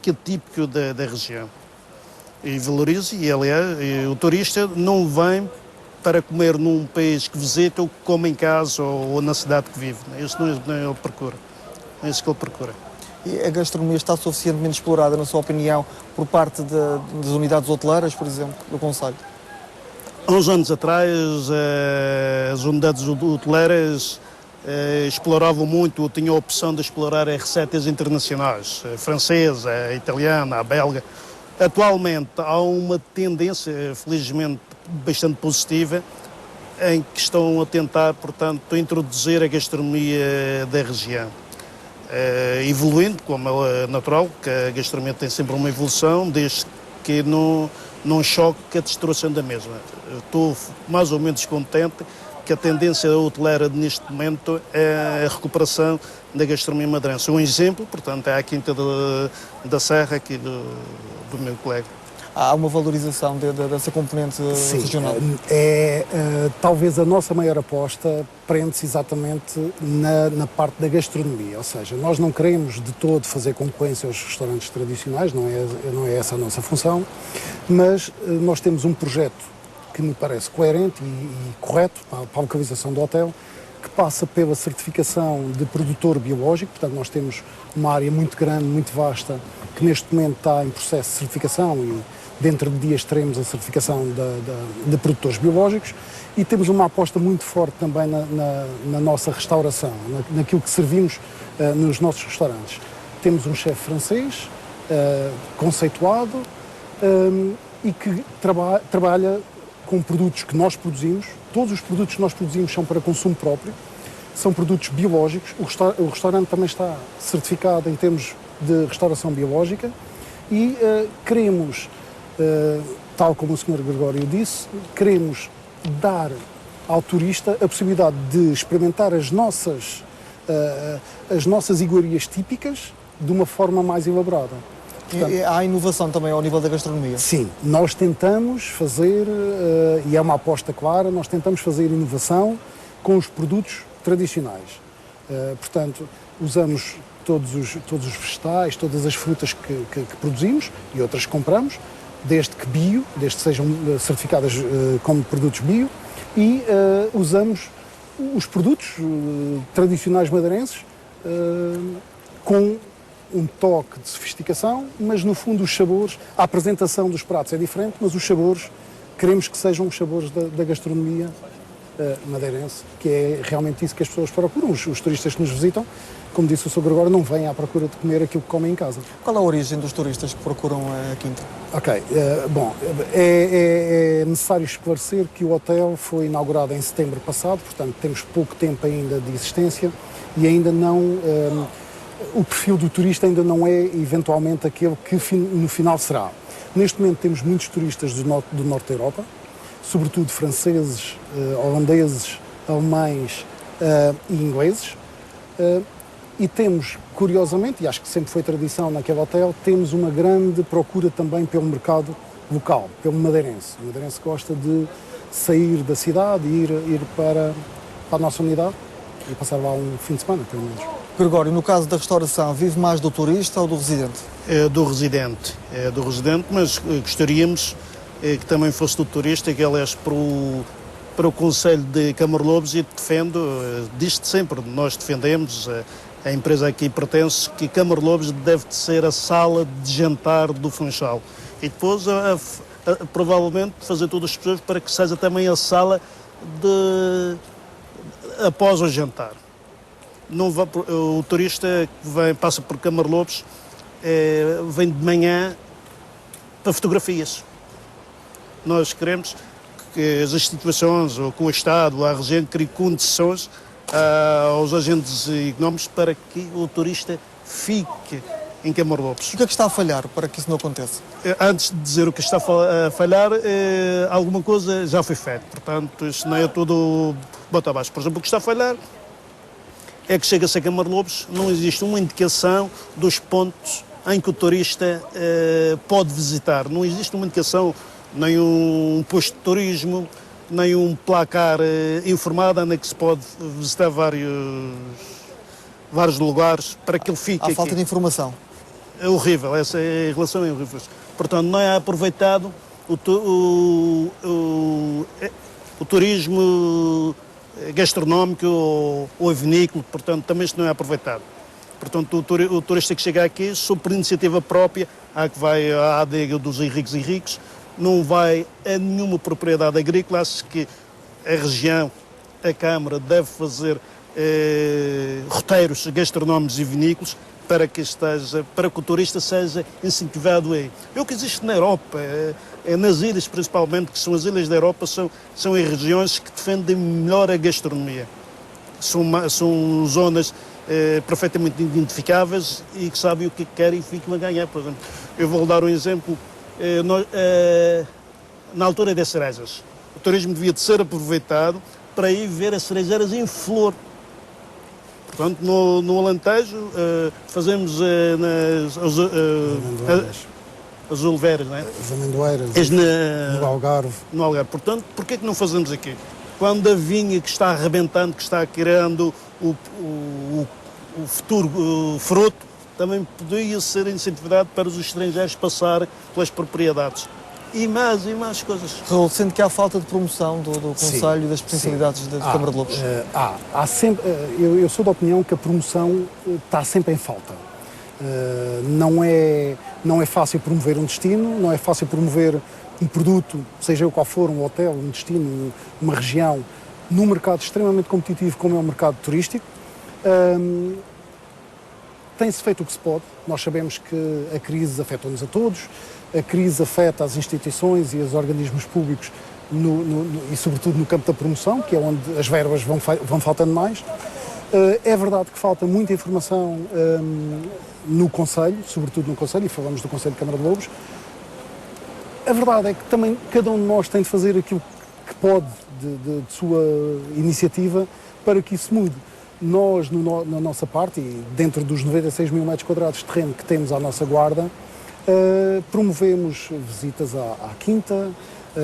que é típico da região. E valoriza, e aliás, o turista não vem para comer num país que visita ou que come em casa ou na cidade que vive. Isso não é ele procura. É isso que ele procura. E a gastronomia está suficientemente explorada, na sua opinião, por parte das unidades hoteleiras, por exemplo, do concelho? Há uns anos atrás, as unidades hoteleiras exploravam muito, ou tinham a opção de explorar receitas internacionais, a francesa, a italiana, a belga. Atualmente há uma tendência, felizmente, bastante positiva, em que estão a tentar, portanto, introduzir a gastronomia da região. Evoluindo, como é natural, que a gastronomia tem sempre uma evolução, desde que não choque a destruição da mesma. Estou mais ou menos contente que a tendência hoteleira neste momento é a recuperação da gastronomia madeirense. Um exemplo, portanto, é a Quinta da Serra, aqui do meu colega. Há uma valorização dessa componente regional? Talvez a nossa maior aposta prende-se exatamente na parte da gastronomia, ou seja, nós não queremos de todo fazer concorrência aos restaurantes tradicionais, não é essa a nossa função, mas nós temos um projeto que me parece coerente e correto para a localização do hotel, que passa pela certificação de produtor biológico. Portanto, nós temos uma área muito grande, muito vasta, que neste momento está em processo de certificação e dentro de dias teremos a certificação de produtores biológicos, e temos uma aposta muito forte também na nossa restauração, naquilo que servimos nos nossos restaurantes. Temos um chefe francês conceituado e que trabalha com produtos que nós produzimos. Todos os produtos que nós produzimos são para consumo próprio, são produtos biológicos. O restaurante também está certificado em termos de restauração biológica e queremos, tal como o Sr. Gregório disse, queremos dar ao turista a possibilidade de experimentar as nossas iguarias típicas de uma forma mais elaborada. Portanto, e há inovação também ao nível da gastronomia? Sim, nós tentamos fazer, e é uma aposta clara, nós tentamos fazer inovação com os produtos tradicionais. Portanto, usamos todos os vegetais, todas as frutas que produzimos e outras que compramos, desde que sejam certificadas como produtos bio, e usamos os produtos tradicionais madeirenses com um toque de sofisticação, mas no fundo os sabores, a apresentação dos pratos é diferente, mas os sabores, queremos que sejam os sabores da gastronomia madeirense, que é realmente isso que as pessoas procuram. Os turistas que nos visitam, como disse o Sr. Gregório, não vêm à procura de comer aquilo que comem em casa. Qual é a origem dos turistas que procuram a Quinta? Ok, é necessário esclarecer que o hotel foi inaugurado em setembro passado, portanto temos pouco tempo ainda de existência e ainda não... o perfil do turista ainda não é eventualmente aquele que no final será. Neste momento temos muitos turistas do norte da Europa, sobretudo franceses, holandeses, alemães e ingleses, e temos, curiosamente, e acho que sempre foi tradição naquele hotel, temos uma grande procura também pelo mercado local, pelo madeirense. O madeirense gosta de sair da cidade e ir para a nossa unidade e passar lá um fim de semana, pelo menos. Gregório, no caso da restauração, vive mais do turista ou do residente? É do residente, mas gostaríamos que também fosse do turista, que aliás para o Concelho de Camarlobos, e defendo, diz-te sempre, nós defendemos, a empresa aqui pertence, que Camarlobos deve ser a sala de jantar do Funchal. E depois, provavelmente, fazer todas as pessoas para que seja também a sala após o jantar. Não vai, o turista que passa por Camarlobos vem de manhã para fotografias. Nós queremos que as instituições, ou com o Estado, ou a região, criem condições aos agentes económicos para que o turista fique em Camarlobos. O que é que está a falhar para que isso não aconteça? Antes de dizer o que está a falhar, alguma coisa já foi feita. Portanto, isso não é tudo bota abaixo. Por exemplo, o que está a falhar é que chega-se a Camarlobos, não existe uma indicação dos pontos em que o turista pode visitar. Não existe uma indicação, nem um posto de turismo, nem um placar informado, onde é que se pode visitar vários lugares para que ele fique Há aqui. falta de informação. É horrível, essa relação é horrível. Portanto, não é aproveitado o turismo gastronómico ou vinícola, portanto, também isto não é aproveitado. Portanto, o turista que chega aqui, sob por iniciativa própria, há que vai à adega dos ricos e ricos, não vai a nenhuma propriedade agrícola. Acho que a região, a Câmara, deve fazer roteiros gastronómicos e vinícolas para que o turista seja incentivado aí. É o que existe na Europa, nas ilhas principalmente, que são as ilhas da Europa, são as regiões que defendem melhor a gastronomia. São zonas perfeitamente identificáveis e que sabem o que querem e ficam a ganhar. Por exemplo, eu vou dar um exemplo. Na altura das cerejas, o turismo devia de ser aproveitado para ir ver as cerejeiras em flor. Portanto, no Alentejo, fazemos as oliveiras, não é? As amendoeiras, no Algarve. No Algarve. Portanto, porquê que não fazemos aqui? Quando a vinha que está arrebentando, que está criando o futuro fruto, também podia ser incentivado para os estrangeiros passarem pelas propriedades. E mais coisas. Raul, sente que há falta de promoção do Conselho e das potencialidades da Câmara de Lobos? Há sempre, eu sou da opinião que a promoção está sempre em falta. Não é fácil promover um destino, não é fácil promover um produto, seja qual for, um hotel, um destino, uma região, num mercado extremamente competitivo como é o mercado turístico. Tem-se feito o que se pode. Nós sabemos que a crise afeta-nos a todos, a crise afeta as instituições e os organismos públicos e sobretudo no campo da promoção, que é onde as verbas vão faltando mais. É verdade que falta muita informação no Conselho, sobretudo no Conselho, e falamos do Conselho de Câmara de Lobos. A verdade é que também cada um de nós tem de fazer aquilo que pode de sua iniciativa para que isso mude. Nós, na nossa parte, e dentro dos 96 mil metros quadrados de terreno que temos à nossa guarda, promovemos visitas à Quinta,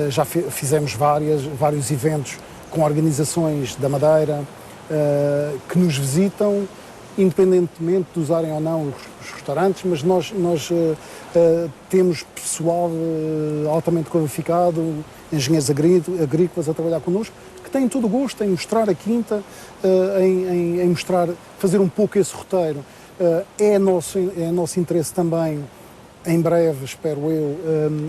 já fizemos vários eventos com organizações da Madeira que nos visitam, independentemente de usarem ou não os restaurantes, mas nós temos pessoal altamente qualificado, engenheiros agrícolas a trabalhar connosco, que têm todo o gosto em mostrar a Quinta, em mostrar, fazer um pouco esse roteiro. É nosso interesse também, em breve, espero eu,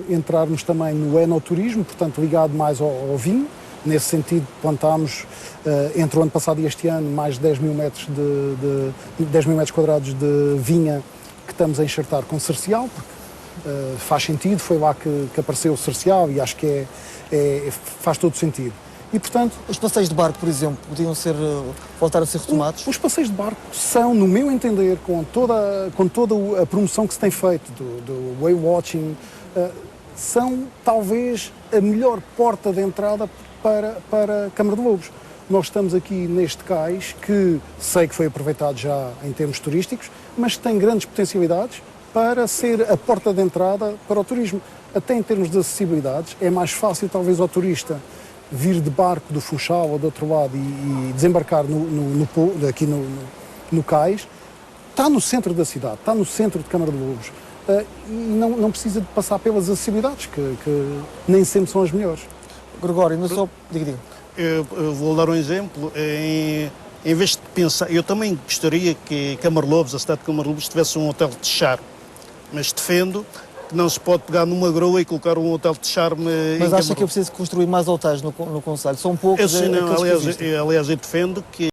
entrarmos também no enoturismo, portanto ligado mais ao vinho. Nesse sentido, plantámos, entre o ano passado e este ano, mais de 10 mil metros quadrados de vinha que estamos a enxertar com cercial, porque faz sentido, foi lá que apareceu o cercial e acho que faz todo sentido. E, portanto, os passeios de barco, por exemplo, podiam voltar a ser retomados? Os passeios de barco são, no meu entender, com toda a promoção que se tem feito do whale watching, são talvez a melhor porta de entrada para a Câmara de Lobos. Nós estamos aqui neste cais que sei que foi aproveitado já em termos turísticos, mas tem grandes potencialidades para ser a porta de entrada para o turismo. Até em termos de acessibilidades, é mais fácil talvez ao turista vir de barco do Funchal ou do outro lado e desembarcar aqui no cais. Está no centro da cidade, está no centro de Câmara de Lobos. E não precisa de passar pelas acessibilidades, que nem sempre são as melhores. Gregório, não só... Diga. Eu vou dar um exemplo. Em vez de pensar... Eu também gostaria que Câmara de Lobos, a cidade de Câmara de Lobos, tivesse um hotel de charme. Mas defendo que não se pode pegar numa grua e colocar um hotel de charme. Mas acha que é preciso construir mais hotéis no Conselho? São poucos. Aliás, eu defendo que